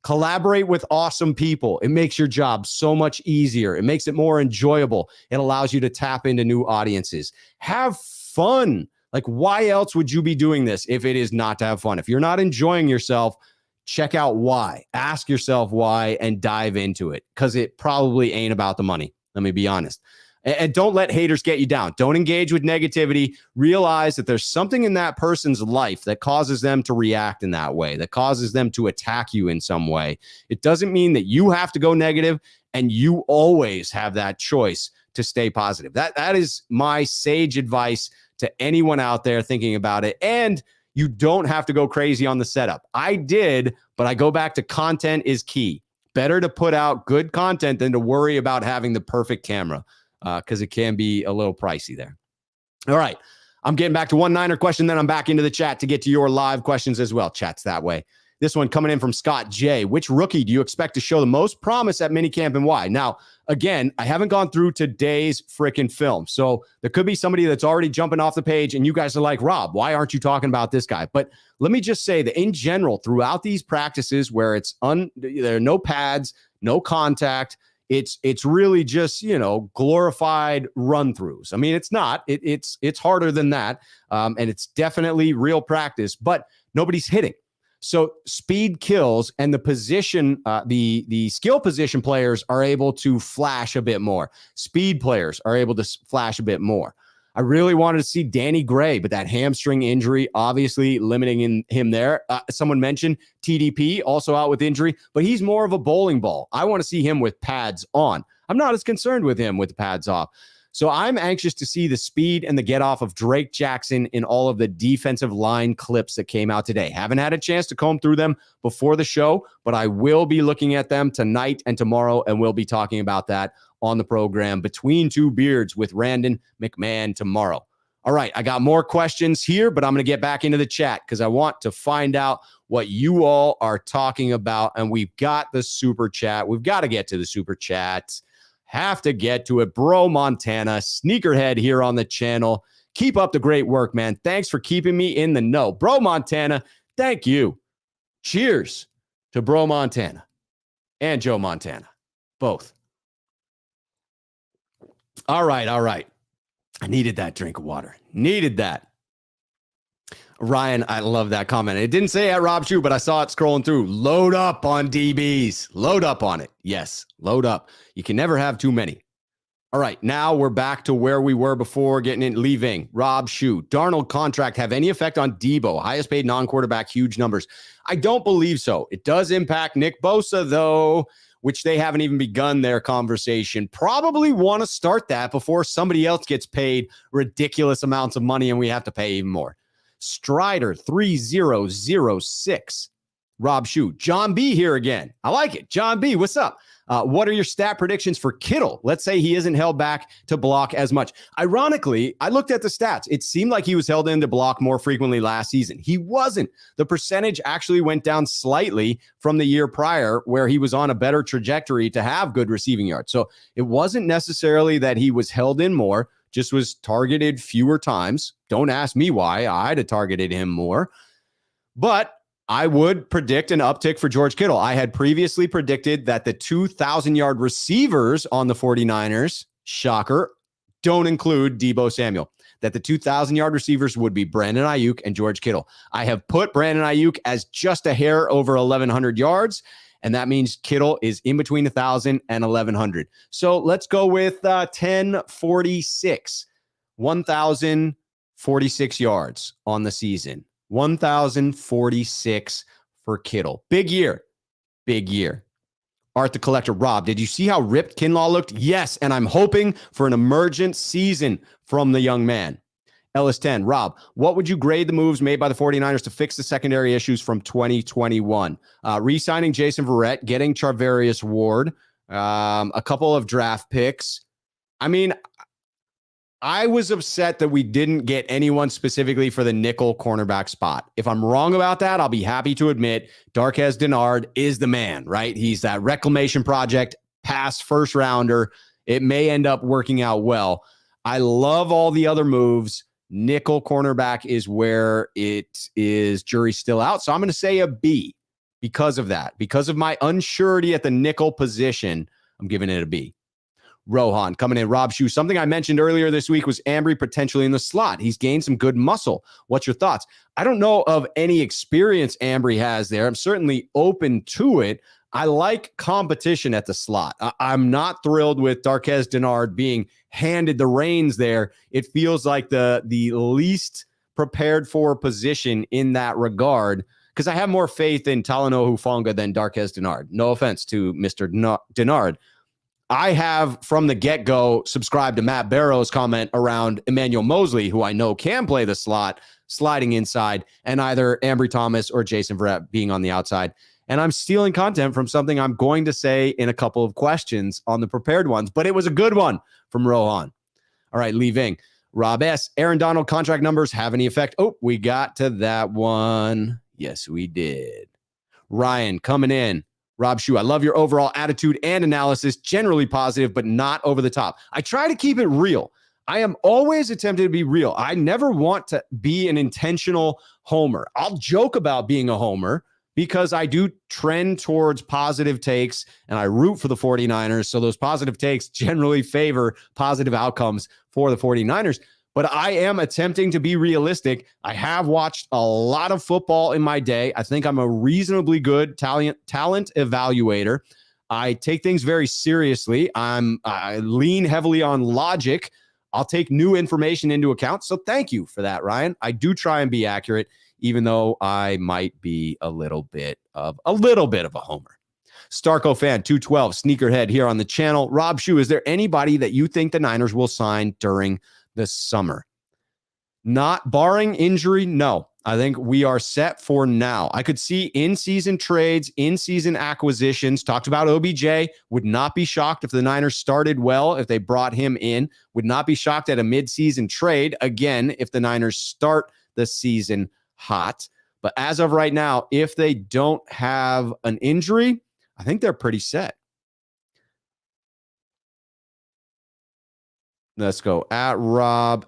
Collaborate with awesome people. It makes your job so much easier. It makes it more enjoyable. It allows you to tap into new audiences. Have fun. Like, why else would you be doing this if it is not to have fun? If you're not enjoying yourself, check out why. Ask yourself why and dive into it, because it probably ain't about the money. Let me be honest. And don't let haters get you down. Don't engage with negativity. Realize that there's something in that person's life that causes them to react in that way, that causes them to attack you in some way. It doesn't mean that you have to go negative, and you always have that choice to stay positive. That is my sage advice to anyone out there thinking about it. And you don't have to go crazy on the setup. I did, but I go back to content is key. Better to put out good content than to worry about having the perfect camera, because it can be a little pricey there. All right. I'm getting back to one Niner question, then I'm back into the chat to get to your live questions as well. Chat's that way. This one coming in from Scott J. Which rookie do you expect to show the most promise at minicamp and why? Now, again, I haven't gone through today's freaking film. So there could be somebody that's already jumping off the page and you guys are like, Rob, why aren't you talking about this guy? But let me just say that in general, throughout these practices where there are no pads, no contact, it's really just, glorified run-throughs. I mean, it's not. It's harder than that, and it's definitely real practice, but nobody's hitting. So speed kills, and the position, the skill position players are able to flash a bit more. Speed players are able to flash a bit more. I really wanted to see Danny Gray, but that hamstring injury obviously limiting him there. Someone mentioned TDP also out with injury, but he's more of a bowling ball. I want to see him with pads on. I'm not as concerned with him with the pads off. So I'm anxious to see the speed and the get off of Drake Jackson in all of the defensive line clips that came out today. Haven't had a chance to comb through them before the show, but I will be looking at them tonight and tomorrow, and we'll be talking about that on the program Between Two Beards with Brandon McMahon tomorrow. All right, I got more questions here, but I'm going to get back into the chat because I want to find out what you all are talking about. And we've got the super chat. We've got to get to the super chat. Have to get to it. Bro Montana, sneakerhead here on the channel. Keep up the great work, man. Thanks for keeping me in the know. Bro Montana, thank you. Cheers to Bro Montana and Joe Montana, both. All right. I needed that drink of water. Needed that. Ryan, I love that comment. It didn't say at Rob Shoe, but I saw it scrolling through. Load up on DBs. Load up on it. Yes, load up. You can never have too many. All right, now we're back to where we were before leaving. Rob Shoe. Darnold contract have any effect on Deebo? Highest paid non-quarterback, huge numbers. I don't believe so. It does impact Nick Bosa, though, which they haven't even begun their conversation. Probably want to start that before somebody else gets paid ridiculous amounts of money and we have to pay even more. Strider 3006. Rob Shoe. John B here again. I like it. John B, what's up? What are your stat predictions for Kittle? Let's say he isn't held back to block as much. Ironically, I looked at the stats. It seemed like he was held in to block more frequently last season. He wasn't. The percentage actually went down slightly from the year prior, where he was on a better trajectory to have good receiving yards. So it wasn't necessarily that he was held in more, just was targeted fewer times. Don't ask me why. I'd have targeted him more. But I would predict an uptick for George Kittle. I had previously predicted that the 2,000-yard receivers on the 49ers, shocker, don't include Deebo Samuel. That the 2,000-yard receivers would be Brandon Aiyuk and George Kittle. I have put Brandon Aiyuk as just a hair over 1,100 yards, and that means Kittle is in between 1,000 and 1,100. So let's go with 1,046 yards on the season. 1,046 for Kittle. Big year. Art the Collector. Rob, did you see how ripped Kinlaw looked? Yes, and I'm hoping for an emergent season from the young man. Ellis 10. Rob, what would you grade the moves made by the 49ers to fix the secondary issues from 2021? Re-signing Jason Verrett, getting Charvarius Ward, a couple of draft picks. I mean, I was upset that we didn't get anyone specifically for the nickel cornerback spot. If I'm wrong about that, I'll be happy to admit Darqueze Dennard is the man, right? He's that reclamation project, past first rounder. It may end up working out well. I love all the other moves. Nickel cornerback is where it is jury still out. So I'm going to say a B because of that. Because of my unsurety at the nickel position, I'm giving it a B. Rohan coming in. Rob Shue. Something I mentioned earlier this week was Ambry potentially in the slot. He's gained some good muscle. What's your thoughts? I don't know of any experience Ambry has there. I'm certainly open to it. I like competition at the slot. I'm not thrilled with Darqueze Dennard being handed the reins there. It feels like the least prepared for position in that regard, because I have more faith in Talanoa Hufanga than Darqueze Dennard. No offense to Mr. Dennard. I have, from the get-go, subscribed to Matt Barrow's comment around Emmanuel Mosley, who I know can play the slot, sliding inside, and either Ambry Thomas or Jason Verrett being on the outside. And I'm stealing content from something I'm going to say in a couple of questions on the prepared ones, but it was a good one from Rohan. All right, Lee Ving. Rob S. Aaron Donald contract numbers have any effect? Oh, we got to that one. Yes, we did. Ryan coming in. Rob Shue, I love your overall attitude and analysis, generally positive, but not over the top. I try to keep it real. I am always attempting to be real. I never want to be an intentional homer. I'll joke about being a homer because I do trend towards positive takes and I root for the 49ers. So those positive takes generally favor positive outcomes for the 49ers. But I am attempting to be realistic. I have watched a lot of football in my day. I think I'm a reasonably good talent evaluator. I take things very seriously. I lean heavily on logic. I'll take new information into account. So thank you for that, Ryan. I do try and be accurate, even though I might be a little bit of a homer. Starco fan 212 sneakerhead here on the channel. Rob Shue, is there anybody that you think the Niners will sign during this summer? Not barring injury, no. I think we are set for now. I could see in-season trades, in-season acquisitions. Talked about OBJ. Would not be shocked if the Niners started well, if they brought him in. Would not be shocked at a mid-season trade, again, if the Niners start the season hot. But as of right now, if they don't have an injury, I think they're pretty set. Let's go at Rob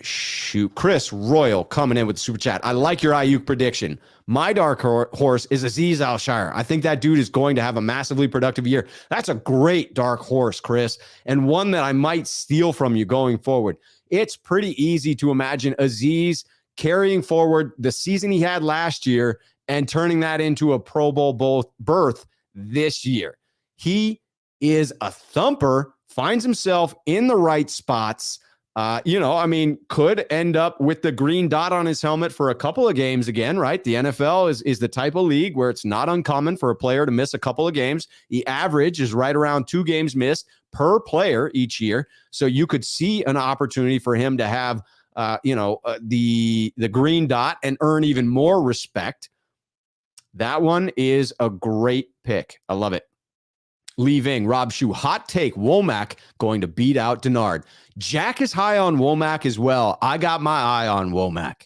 Shoot. Chris Royal coming in with the super chat. I like your Aiyuk prediction. My dark horse is Azeez Al-Shaair. I think that dude is going to have a massively productive year. That's a great dark horse, Chris, and one that I might steal from you going forward. It's pretty easy to imagine Azeez carrying forward the season he had last year and turning that into a Pro Bowl berth this year. He is a thumper. Finds himself in the right spots. Could end up with the green dot on his helmet for a couple of games again, right? The NFL is the type of league where it's not uncommon for a player to miss a couple of games. The average is right around 2 games missed per player each year. So you could see an opportunity for him to have, the green dot and earn even more respect. That one is a great pick. I love it. Leaving Rob Shue, hot take, Womack going to beat out Dennard. Jack is high on Womack as well. I got my eye on Womack.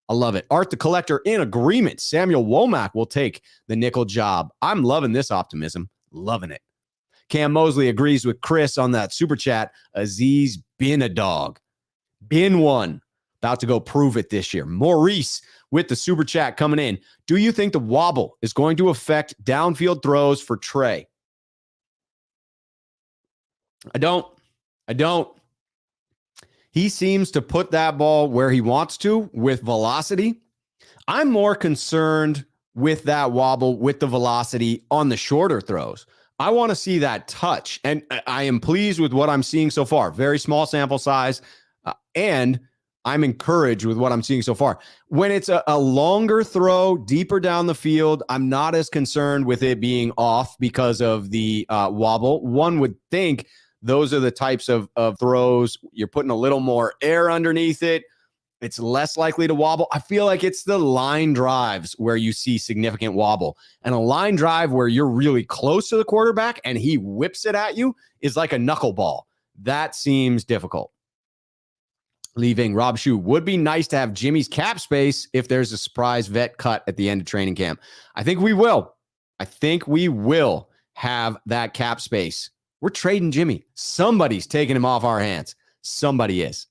I love it. Art the Collector in agreement. Samuel Womack will take the nickel job. I'm loving this optimism. Loving it. Cam Mosley agrees with Chris on that super chat. Azeez been a dog. Been one. About to go prove it this year. Maurice with the super chat coming in. Do you think the wobble is going to affect downfield throws for Trey? I don't. He seems to put that ball where he wants to with velocity. I'm more concerned with that wobble, with the velocity on the shorter throws. I want to see that touch. And I am pleased with what I'm seeing so far. Very small sample size. And I'm encouraged with what I'm seeing so far. When it's a longer throw, deeper down the field, I'm not as concerned with it being off because of the wobble. One would think those are the types of throws. You're putting a little more air underneath it. It's less likely to wobble. I feel like it's the line drives where you see significant wobble. And a line drive where you're really close to the quarterback and he whips it at you is like a knuckleball. That seems difficult. Leaving Rob Shue, would be nice to have Jimmy's cap space if there's a surprise vet cut at the end of training camp. I think we will. Have that cap space. We're trading Jimmy. Somebody's taking him off our hands. Somebody is.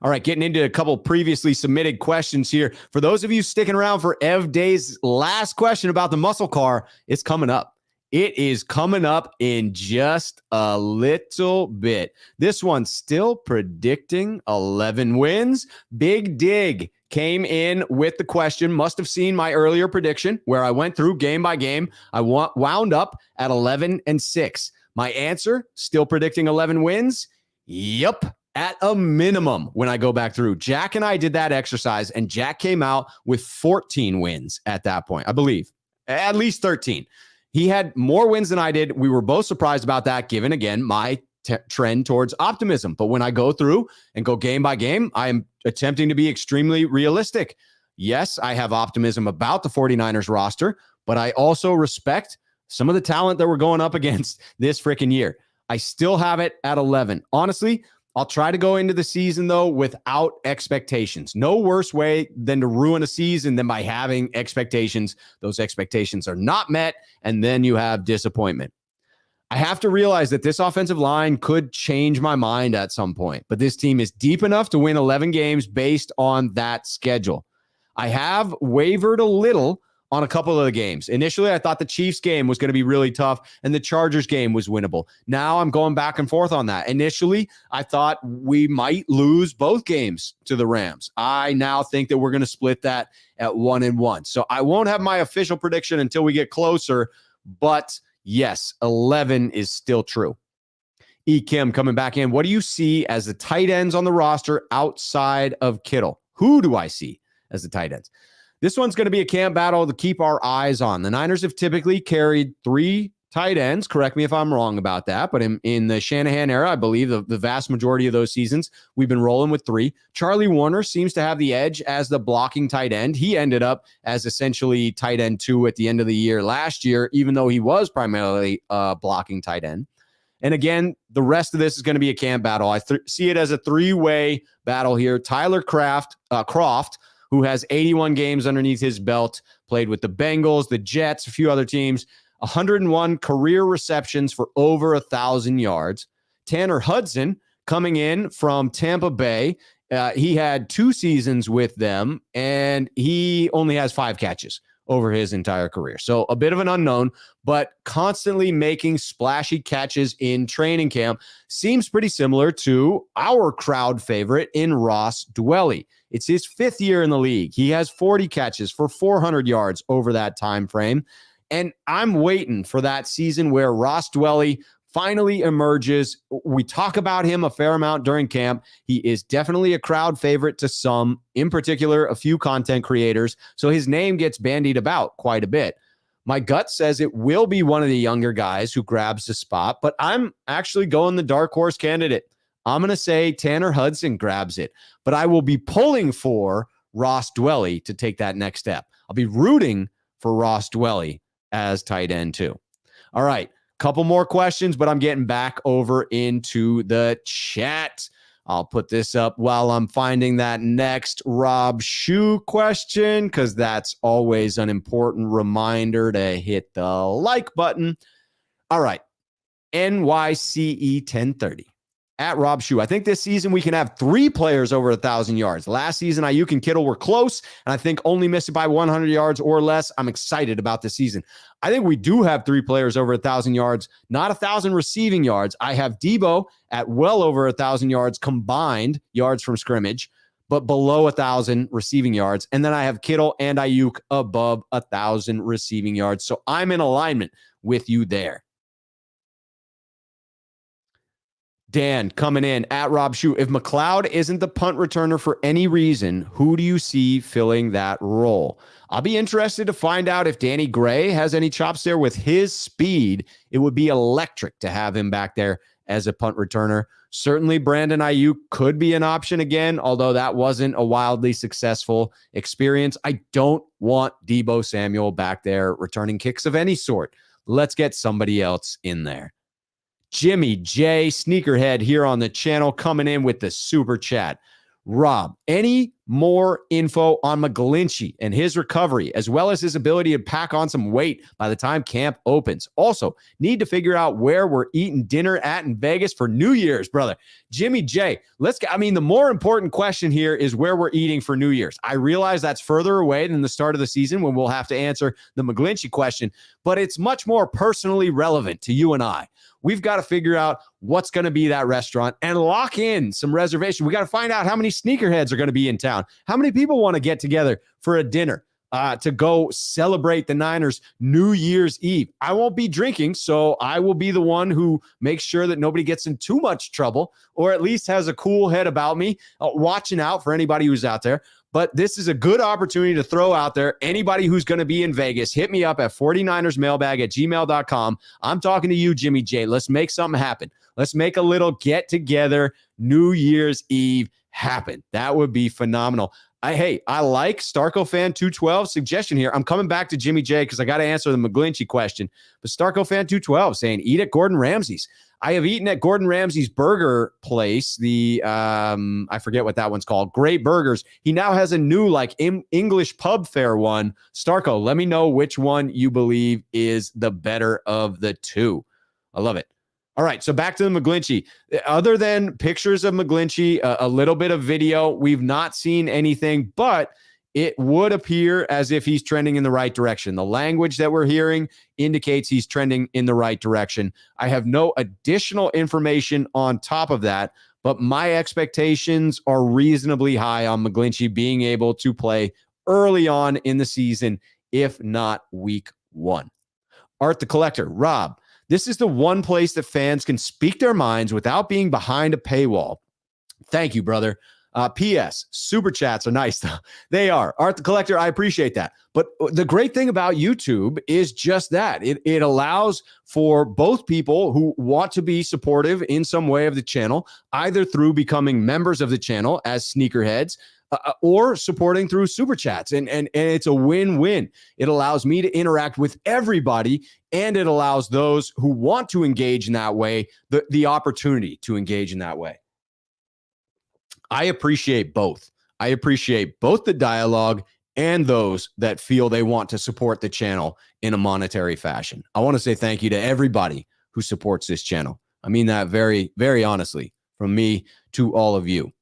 All right, getting into a couple previously submitted questions here. For those of you sticking around for Ev Day's last question about the muscle car, it's coming up. It is coming up in just a little bit. This one's still predicting 11 wins. Big Dig came in with the question. Must have seen my earlier prediction where I went through game by game. I wound up at 11-6. My answer, still predicting 11 wins? Yep. At a minimum, when I go back through. Jack and I did that exercise, and Jack came out with 14 wins at that point, I believe. At least 13. He had more wins than I did. We were both surprised about that, given, again, my trend towards optimism. But when I go through and go game by game, I am attempting to be extremely realistic. Yes, I have optimism about the 49ers roster, but I also respect some of the talent that we're going up against this freaking year. I still have it at 11. Honestly, I'll try to go into the season, though, without expectations. No worse way than to ruin a season than by having expectations. Those expectations are not met, and then you have disappointment. I have to realize that this offensive line could change my mind at some point, but this team is deep enough to win 11 games based on that schedule. I have wavered a little on a couple of the games. Initially, I thought the Chiefs game was going to be really tough and the Chargers game was winnable. Now I'm going back and forth on that. Initially, I thought we might lose both games to the Rams. I now think that we're going to split that at 1-1. So I won't have my official prediction until we get closer, but yes, 11 is still true. E. Kim coming back in. What do you see as the tight ends on the roster outside of Kittle? Who do I see as the tight ends? This one's going to be a camp battle to keep our eyes on. The Niners have typically carried 3 tight ends. Correct me if I'm wrong about that. But in the Shanahan era, I believe the vast majority of those seasons, we've been rolling with 3. Charlie Warner seems to have the edge as the blocking tight end. He ended up as essentially tight end 2 at the end of the year last year, even though he was primarily blocking tight end. And again, the rest of this is going to be a camp battle. I see it as a 3-way battle here. Tyler Croft, who has 81 games underneath his belt, played with the Bengals, the Jets, a few other teams, 101 career receptions for over 1,000 yards. Tanner Hudson coming in from Tampa Bay. He had 2 seasons with them, and he only has 5 catches over his entire career. So a bit of an unknown, but constantly making splashy catches in training camp. Seems pretty similar to our crowd favorite in Ross Dwelley. It's his 5th year in the league. He has 40 catches for 400 yards over that time frame. And I'm waiting for that season where Ross Dwelley finally emerges. We talk about him a fair amount during camp. He is definitely a crowd favorite to some, in particular, a few content creators. So his name gets bandied about quite a bit. My gut says it will be one of the younger guys who grabs the spot, but I'm actually going the dark horse candidate. I'm going to say Tanner Hudson grabs it, but I will be pulling for Ross Dwelley to take that next step. I'll be rooting for Ross Dwelley as tight end too. All right. Couple more questions, but I'm getting back over into the chat. I'll put this up while I'm finding that next Rob Shue question, because that's always an important reminder to hit the like button. All right. NYCE 1030. At Rob Shue. I think this season we can have 3 players over 1,000 yards. Last season, Aiyuk and Kittle were close, and I think only missed it by 100 yards or less. I'm excited about this season. I think we do have 3 players over 1,000 yards, not 1,000 receiving yards. I have Deebo at well over 1,000 yards combined yards from scrimmage, but below 1,000 receiving yards. And then I have Kittle and Aiyuk above 1,000 receiving yards. So I'm in alignment with you there. Dan coming in at Rob Shue. If McLeod isn't the punt returner for any reason, who do you see filling that role? I'll be interested to find out if Danny Gray has any chops there with his speed. It would be electric to have him back there as a punt returner. Certainly Brandon Aiyuk could be an option again, although that wasn't a wildly successful experience. I don't want Deebo Samuel back there returning kicks of any sort. Let's get somebody else in there. Jimmy J, Sneakerhead here on the channel, coming in with the super chat. Rob, any more info on McGlinchey and his recovery, as well as his ability to pack on some weight by the time camp opens? Also, need to figure out where we're eating dinner at in Vegas for New Year's, brother. Jimmy J, the more important question here is where we're eating for New Year's. I realize that's further away than the start of the season when we'll have to answer the McGlinchey question, but it's much more personally relevant to you and I. We've got to figure out what's going to be that restaurant and lock in some reservation. We got to find out how many sneakerheads are going to be in town. How many people want to get together for a dinner to go celebrate the Niners New Year's Eve? I won't be drinking, so I will be the one who makes sure that nobody gets in too much trouble, or at least has a cool head about me, watching out for anybody who's out there. But this is a good opportunity to throw out there. Anybody who's going to be in Vegas, hit me up at 49ersmailbag@gmail.com. I'm talking to you, Jimmy J. Let's make something happen. Let's make a little get-together New Year's Eve happen. That would be phenomenal. I like Starco Fan 212 suggestion here. I'm coming back to Jimmy J because I got to answer the McGlinchey question. But Starco Fan 212 saying, eat at Gordon Ramsay's. I have eaten at Gordon Ramsay's burger place. I forget what that one's called. Great Burgers. He now has a new English pub fare one. Starco, let me know which one you believe is the better of the two. I love it. All right, so back to the McGlinchey. Other than pictures of McGlinchey, a little bit of video, we've not seen anything, but it would appear as if he's trending in the right direction. The language that we're hearing indicates he's trending in the right direction. I have no additional information on top of that, but my expectations are reasonably high on McGlinchey being able to play early on in the season, if not week 1. Art the Collector, Rob, this is the one place that fans can speak their minds without being behind a paywall. Thank you, brother. P.S. Super chats are nice, though. They are. Art the Collector, I appreciate that. But the great thing about YouTube is just that. It allows for both people who want to be supportive in some way of the channel, either through becoming members of the channel as sneakerheads, or supporting through super chats. And it's a win-win. It allows me to interact with everybody, and it allows those who want to engage in that way the opportunity to engage in that way. I appreciate both. I appreciate both the dialogue and those that feel they want to support the channel in a monetary fashion. I want to say thank you to everybody who supports this channel. I mean that very, very honestly, from me to all of you.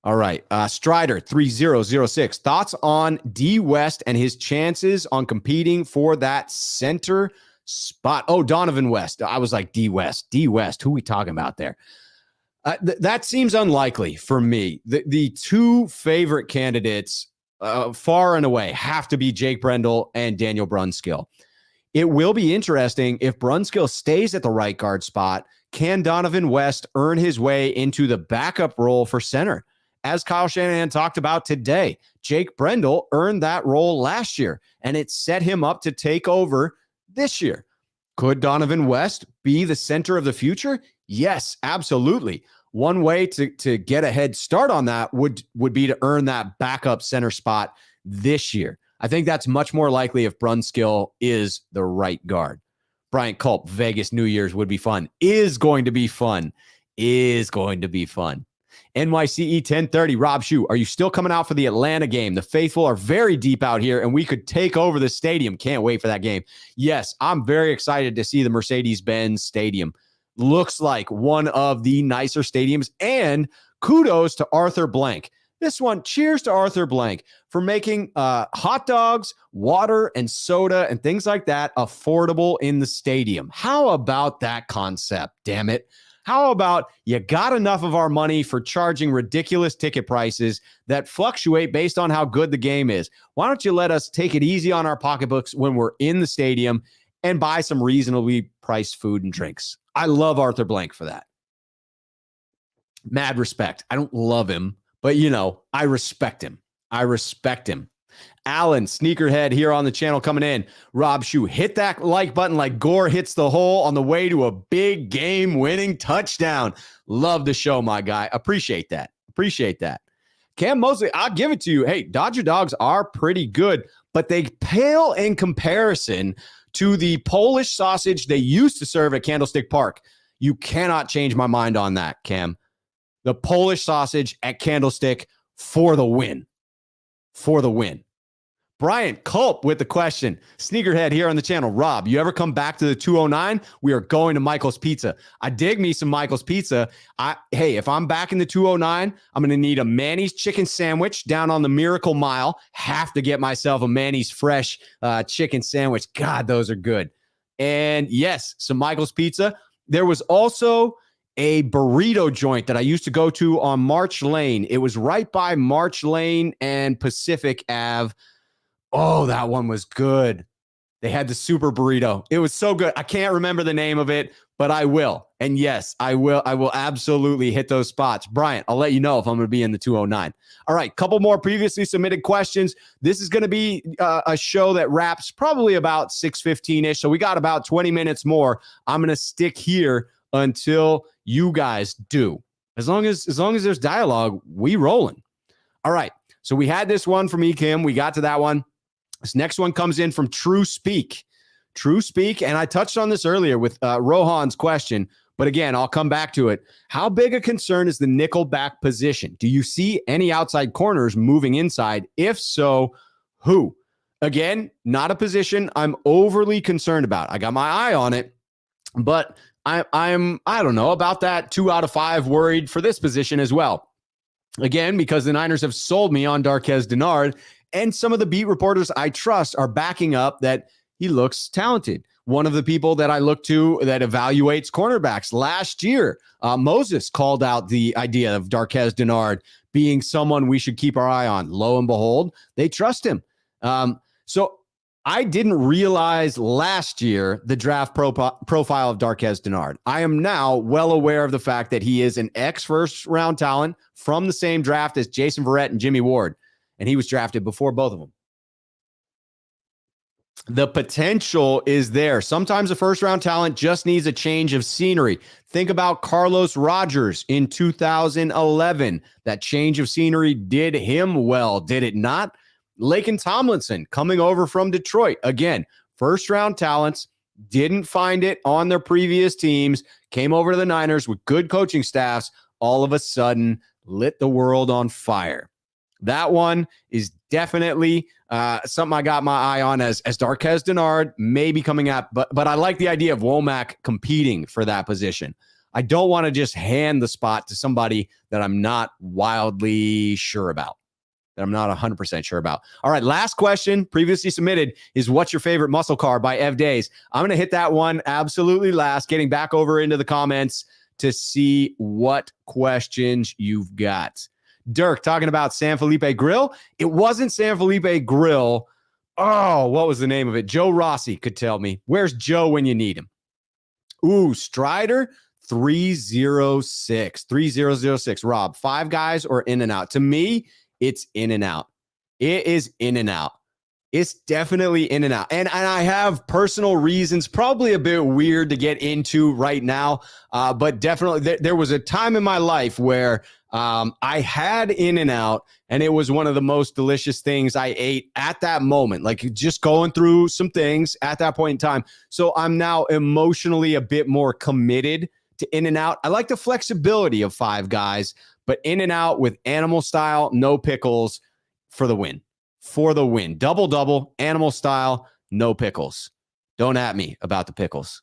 All right. Strider 3006. Thoughts on D West and his chances on competing for that center spot? Oh, Donovan West. I was like, D West. Who are we talking about there? That seems unlikely for me. The two favorite candidates far and away have to be Jake Brendel and Daniel Brunskill. It will be interesting if Brunskill stays at the right guard spot. Can Donovan West earn his way into the backup role for center? As Kyle Shanahan talked about today, Jake Brendel earned that role last year, and it set him up to take over this year. Could Donovan West be the center of the future? Yes, absolutely. One way to get a head start on that would be to earn that backup center spot this year. I think that's much more likely if Brunskill is the right guard. Bryant Culp, Vegas New Year's would be fun. Is going to be fun. NYCE 1030, Rob Shue, are you still coming out for the Atlanta game? The faithful are very deep out here, and we could take over the stadium. Can't wait for that game. Yes, I'm very excited to see the Mercedes-Benz Stadium. Looks like one of the nicer stadiums, and kudos to Arthur Blank. This one, cheers to Arthur Blank for making hot dogs, water, and soda and things like that affordable in the stadium. How about that concept, damn it? How about you got enough of our money for charging ridiculous ticket prices that fluctuate based on how good the game is? Why don't you let us take it easy on our pocketbooks when we're in the stadium and buy some reasonably priced food and drinks? I love Arthur Blank for that. Mad respect. I don't love him, but, I respect him. Alan, sneakerhead here on the channel coming in. Rob Shoe, hit that like button like Gore hits the hole on the way to a big game winning touchdown. Love the show, my guy. Appreciate that. Cam Mosley, I'll give it to you. Hey, Dodger dogs are pretty good, but they pale in comparison to the Polish sausage they used to serve at Candlestick Park. You cannot change my mind on that, Cam. The Polish sausage at Candlestick for the win. Brian Culp with the question. Sneakerhead here on the channel. Rob, you ever come back to the 209? We are going to Michael's Pizza. I dig me some Michael's Pizza. Hey, if I'm back in the 209, I'm going to need a Manny's chicken sandwich down on the Miracle Mile. Have to get myself a Manny's fresh chicken sandwich. God, those are good. And yes, some Michael's Pizza. There was also a burrito joint that I used to go to on March Lane. It was right by March Lane and Pacific Ave. Oh, that one was good. They had the super burrito. It was so good. I can't remember the name of it, but I will. And yes, I will absolutely hit those spots. Bryant, I'll let you know if I'm going to be in the 209. All right, couple more previously submitted questions. This is going to be a show that wraps probably about 6:15-ish. So we got about 20 minutes more. I'm going to stick here until you guys do. As long as there's dialogue, we rolling. All right. So we had this one from Ekim. We got to that one. This next one comes in from True Speak. And I touched on this earlier with Rohan's question, but again, I'll come back to it. How big a concern is the nickel back position? Do you see any outside corners moving inside? If so, who? Again, not a position I'm overly concerned about. I got my eye on it, but I don't know about that 2 out of 5 worried for this position as well. Again, because the Niners have sold me on Darqueze Dennard, and some of the beat reporters I trust are backing up that he looks talented. One of the people that I look to that evaluates cornerbacks last year, Moses called out the idea of Darqueze Dennard being someone we should keep our eye on. Lo and behold, they trust him. So I didn't realize last year the draft profile of Darqueze Dennard. I am now well aware of the fact that he is an ex-first round talent from the same draft as Jason Verrett and Jimmy Ward, and he was drafted before both of them. The potential is there. Sometimes a first-round talent just needs a change of scenery. Think about Carlos Rogers in 2011. That change of scenery did him well, did it not? Laken Tomlinson coming over from Detroit. Again, first-round talents, didn't find it on their previous teams, came over to the Niners with good coaching staffs, all of a sudden lit the world on fire. That one is definitely something I got my eye on as Darqueze Dennard may be coming up, but I like the idea of Womack competing for that position. I don't want to just hand the spot to somebody that I'm not wildly sure about, that I'm not 100% sure about. All right, last question previously submitted is what's your favorite muscle car by Ev Days? I'm going to hit that one absolutely last, getting back over into the comments to see what questions you've got. Dirk talking about San Felipe Grill. It wasn't San Felipe Grill. Oh, what was the name of it? Joe Rossi could tell me. Where's Joe when you need him? Ooh, Strider 3006. Rob, Five Guys or In-N-Out? To me, it's In-N-Out. It is In-N-Out. It's definitely In-N-Out. And I have personal reasons, probably a bit weird to get into right now, but definitely there was a time in my life where I had In-N-Out, and it was one of the most delicious things I ate at that moment, like just going through some things at that point in time. So I'm now emotionally a bit more committed to In-N-Out. I like the flexibility of Five Guys, but In-N-Out with animal style, no pickles for the win. For the win. Double, animal style, no pickles. Don't at me about the pickles.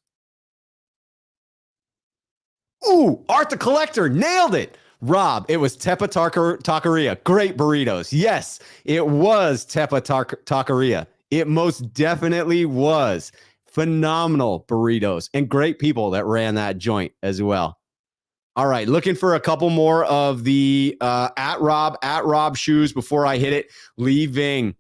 Ooh, Art the Collector nailed it. Rob, it was Tepa Taqueria. Great burritos. Yes, it was Tepa Taqueria. It most definitely was. Phenomenal burritos and great people that ran that joint as well. All right, looking for a couple more of the at Rob shoes before I hit it. Leaving,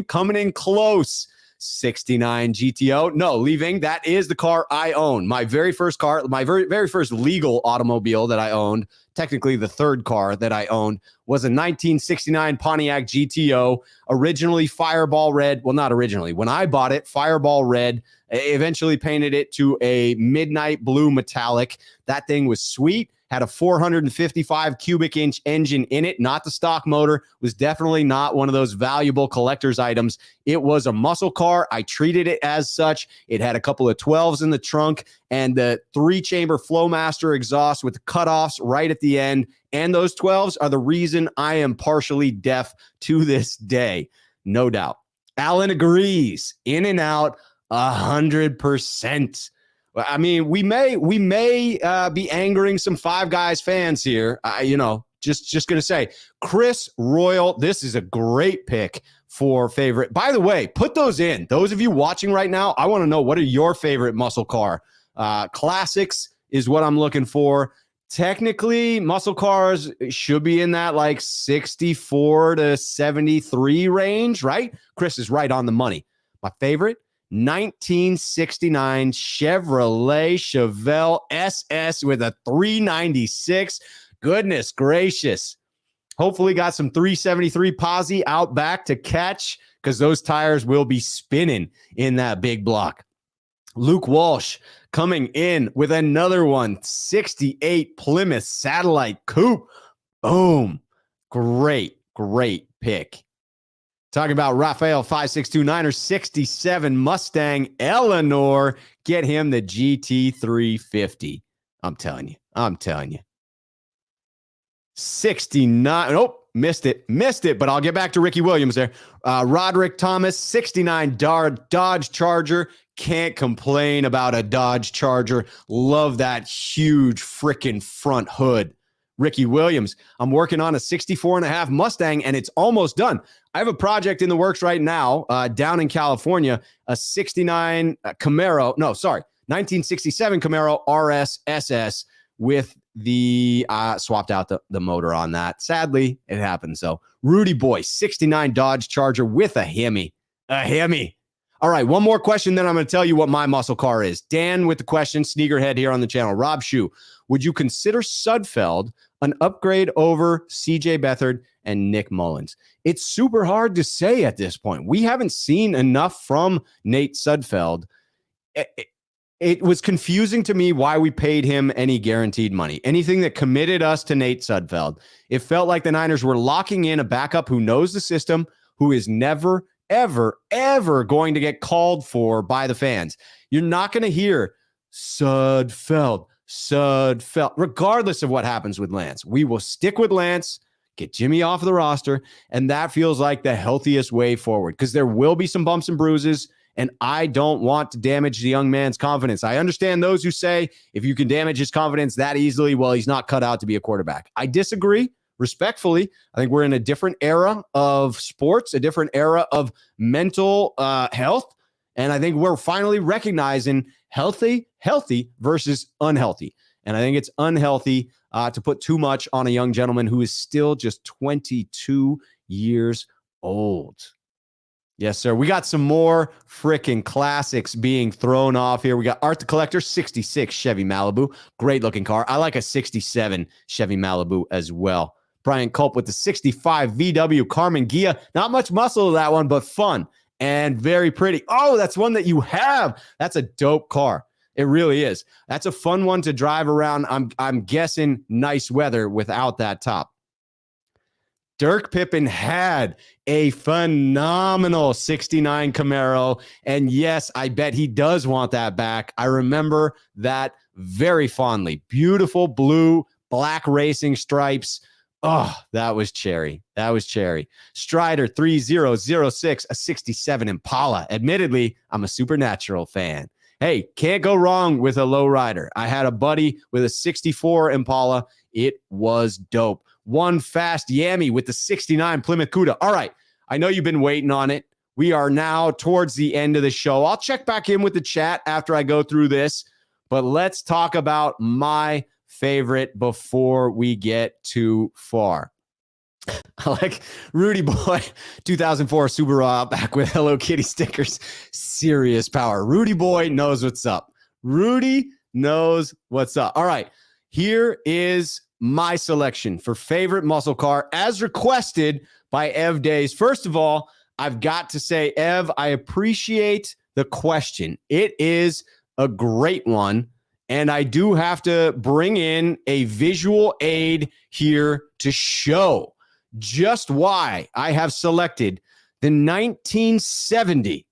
coming in close. 69 GTO. No, leaving. That is the car I own. My very first car, my very first legal automobile that I owned, technically the third car that I owned, was a 1969 Pontiac GTO, originally Fireball Red. Well, not originally. When I bought it, Fireball Red, eventually painted it to a midnight blue metallic. That thing was sweet. Had a 455 cubic inch engine in it, not the stock motor. Was definitely not one of those valuable collector's items. It was a muscle car. I treated it as such. It had a couple of 12s in the trunk and the 3-chamber Flowmaster exhaust with the cutoffs right at the end. And those 12s are the reason I am partially deaf to this day. No doubt. Alan agrees. In and out 100%. I mean, we may be angering some Five Guys fans here. Just going to say, Chris Royal, this is a great pick for favorite. By the way, put those in. Those of you watching right now, I want to know, what are your favorite muscle car? Classics is what I'm looking for. Technically, muscle cars should be in that like 64 to 73 range, right? Chris is right on the money. My favorite, 1969 Chevrolet Chevelle SS with a 396. Goodness gracious. Hopefully got some 373 posse out back to catch, because those tires will be spinning in that big block. Luke Walsh coming in with another one, 68 Plymouth Satellite Coupe. Boom. Great pick. Talking about Raphael 5629er 67 Mustang Eleanor. Get him the GT350. I'm telling you. 69. Nope, missed it. But I'll get back to Ricky Williams there. Roderick Thomas, 69 Dodge Charger. Can't complain about a Dodge Charger. Love that huge freaking front hood. Ricky Williams, I'm working on a 64.5 Mustang, and it's almost done. I have a project in the works right now down in California, a 1967 Camaro RS SS with the swapped out the motor on that. Sadly, it happened. So Rudy Boy, 69 Dodge Charger with a Hemi. All right, one more question, then I'm going to tell you what my muscle car is. Dan with the question, Sneakerhead here on the channel. Rob Shue, would you consider Sudfeld an upgrade over CJ Beathard and Nick Mullins? It's super hard to say at this point. We haven't seen enough from Nate Sudfeld. It was confusing to me why we paid him any guaranteed money. Anything that committed us to Nate Sudfeld. It felt like the Niners were locking in a backup who knows the system, who is never, ever going to get called for by the fans. You're not going to hear Sudfeld, regardless of what happens with Lance. We will stick with Lance, get Jimmy off of the roster, and that feels like the healthiest way forward, because there will be some bumps and bruises, and I don't want to damage the young man's confidence. I understand those who say if you can damage his confidence that easily, well, he's not cut out to be a quarterback. I disagree. Respectfully, I think we're in a different era of sports, a different era of mental health. And I think we're finally recognizing healthy versus unhealthy. And I think it's unhealthy to put too much on a young gentleman who is still just 22 years old. Yes, sir. We got some more freaking classics being thrown off here. We got Art the Collector, 66 Chevy Malibu. Great looking car. I like a 67 Chevy Malibu as well. Brian Culp with the 65 VW Carmen Ghia. Not much muscle to that one, but fun and very pretty. Oh, that's one that you have. That's a dope car. It really is. That's a fun one to drive around. I'm guessing nice weather without that top. Dirk Pippen had a phenomenal 69 Camaro. And yes, I bet he does want that back. I remember that very fondly. Beautiful blue, black racing stripes. Oh, that was cherry. Strider 3006, a 67 Impala. Admittedly, I'm a Supernatural fan. Hey, can't go wrong with a lowrider. I had a buddy with a 64 Impala. It was dope. One fast Yami with the 69 Plymouth Cuda. All right, I know you've been waiting on it. We are now towards the end of the show. I'll check back in with the chat after I go through this, but let's talk about my favorite before we get too far. I like Rudy Boy 2004 Subaru Outback with Hello Kitty stickers. Serious power. Rudy Boy knows what's up. Rudy knows what's up. All right. Here is my selection for favorite muscle car as requested by Ev Days. First of all, I've got to say, Ev, I appreciate the question. It is a great one. And I do have to bring in a visual aid here to show just why I have selected the 1970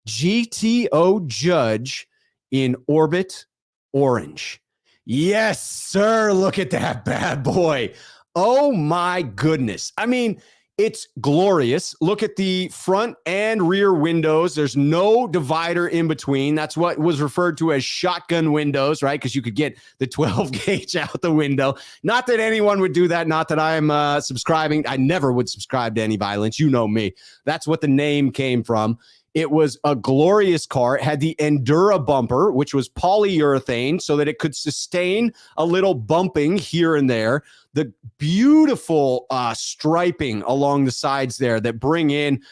GTO Judge in Orbit Orange. Yes, sir. Look at that bad boy. Oh, my goodness. I mean, it's glorious. Look at the front and rear windows. There's no divider in between. That's what was referred to as shotgun windows, right? Because you could get the 12 gauge out the window. Not that anyone would do that. Not that I'm subscribing. I never would subscribe to any violence. You know me. That's what the name came from. It was a glorious car. It had the Endura bumper, which was polyurethane so that it could sustain a little bumping here and there. The beautiful striping along the sides there that bring in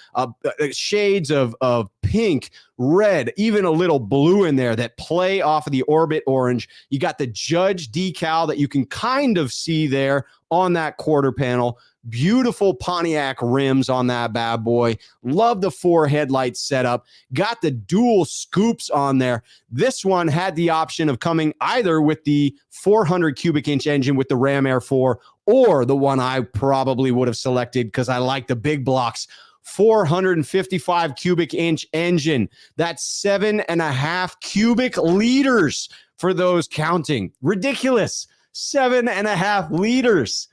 shades of pink, red, even a little blue in there that play off of the Orbit Orange. You got the Judge decal that you can kind of see there on that quarter panel. Beautiful Pontiac rims on that bad boy. Love the 4 headlight setup. Got the dual scoops on there. This one had the option of coming either with the 400 cubic inch engine with the Ram Air 4 or the one I probably would have selected because I like the big blocks. 455 cubic inch engine. That's 7.5 cubic liters for those counting. Ridiculous. 7.5 liters.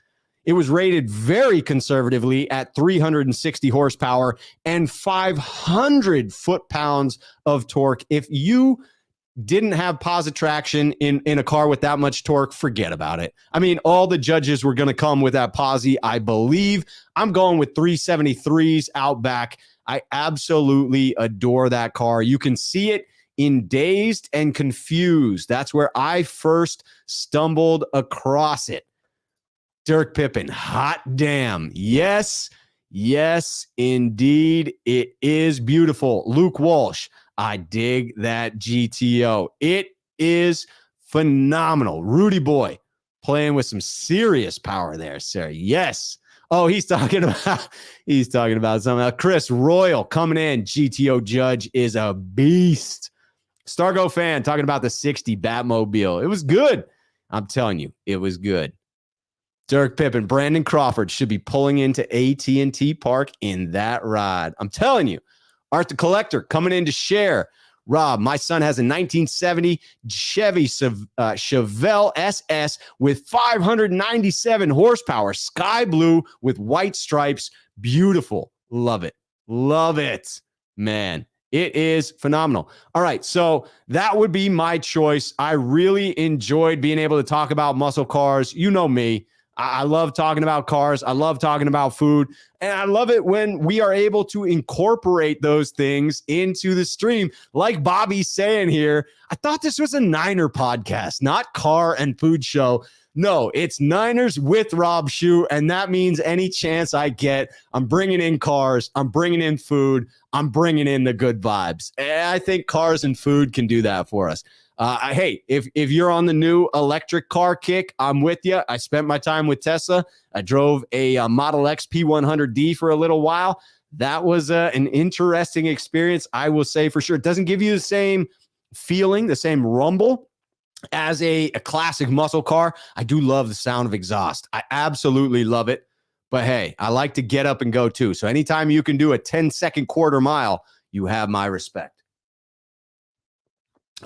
It was rated very conservatively at 360 horsepower and 500 foot-pounds of torque. If you didn't have positive traction in a car with that much torque, forget about it. I mean, all the Judges were going to come with that posi, I believe. I'm going with 373s Outback. I absolutely adore that car. You can see it in Dazed and Confused. That's where I first stumbled across it. Dirk Pippen, hot damn. Yes, indeed. It is beautiful. Luke Walsh, I dig that GTO. It is phenomenal. Rudy Boy playing with some serious power there, sir. Yes. Oh, he's talking about something else. Chris Royal coming in. GTO Judge is a beast. Stargo fan talking about the 60 Batmobile. It was good. I'm telling you, it was good. Dirk Pippen, Brandon Crawford should be pulling into AT&T Park in that ride. I'm telling you. Art the Collector coming in to share. Rob, my son has a 1970 Chevy Chevelle SS with 597 horsepower, sky blue with white stripes. Beautiful. Love it. Love it, man. It is phenomenal. All right, so that would be my choice. I really enjoyed being able to talk about muscle cars. You know me. I love talking about cars. I love talking about food. And I love it when we are able to incorporate those things into the stream. Like Bobby's saying here, I thought this was a Niner podcast, not car and food show. No, it's Niners with Rob Shue. And that means any chance I get, I'm bringing in cars. I'm bringing in food. I'm bringing in the good vibes. And I think cars and food can do that for us. Hey, if you're on the new electric car kick, I'm with you. I spent my time with Tesla. I drove a Model X P100D for a little while. That was an interesting experience, I will say for sure. It doesn't give you the same feeling, the same rumble as a classic muscle car. I do love the sound of exhaust. I absolutely love it. But hey, I like to get up and go too. So anytime you can do a 10-second quarter mile, you have my respect.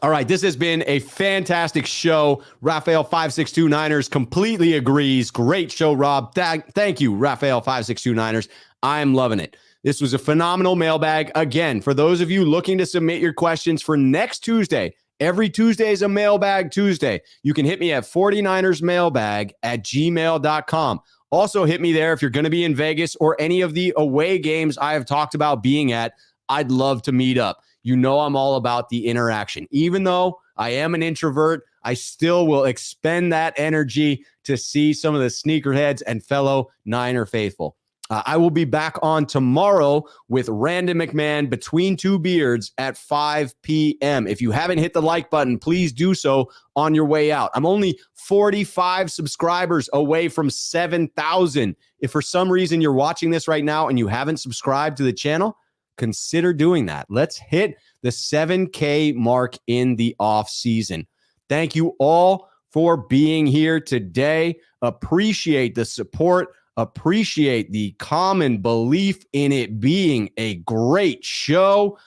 All right, this has been a fantastic show. Raphael 562 Niners completely agrees. Great show, Rob. Thank you, Raphael 562 Niners. I'm loving it. This was a phenomenal mailbag. Again, for those of you looking to submit your questions for next Tuesday, every Tuesday is a Mailbag Tuesday. You can hit me at 49ersmailbag@gmail.com. Also, hit me there if you're going to be in Vegas or any of the away games I have talked about being at. I'd love to meet up. You know I'm all about the interaction. Even though I am an introvert, I still will expend that energy to see some of the sneakerheads and fellow Niner faithful. I will be back on tomorrow with Randon McMahon Between Two Beards at 5 p.m. If you haven't hit the like button, please do so on your way out. I'm only 45 subscribers away from 7,000. If for some reason you're watching this right now and you haven't subscribed to the channel, consider doing that. Let's hit the 7K mark in the off season. Thank you all for being here today. Appreciate the support. Appreciate the common belief in it being a great show.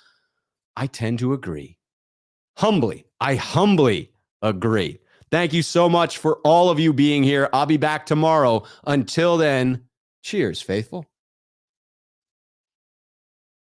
I tend to agree. I humbly agree. Thank you so much for all of you being here. I'll be back tomorrow. Until then, cheers, faithful.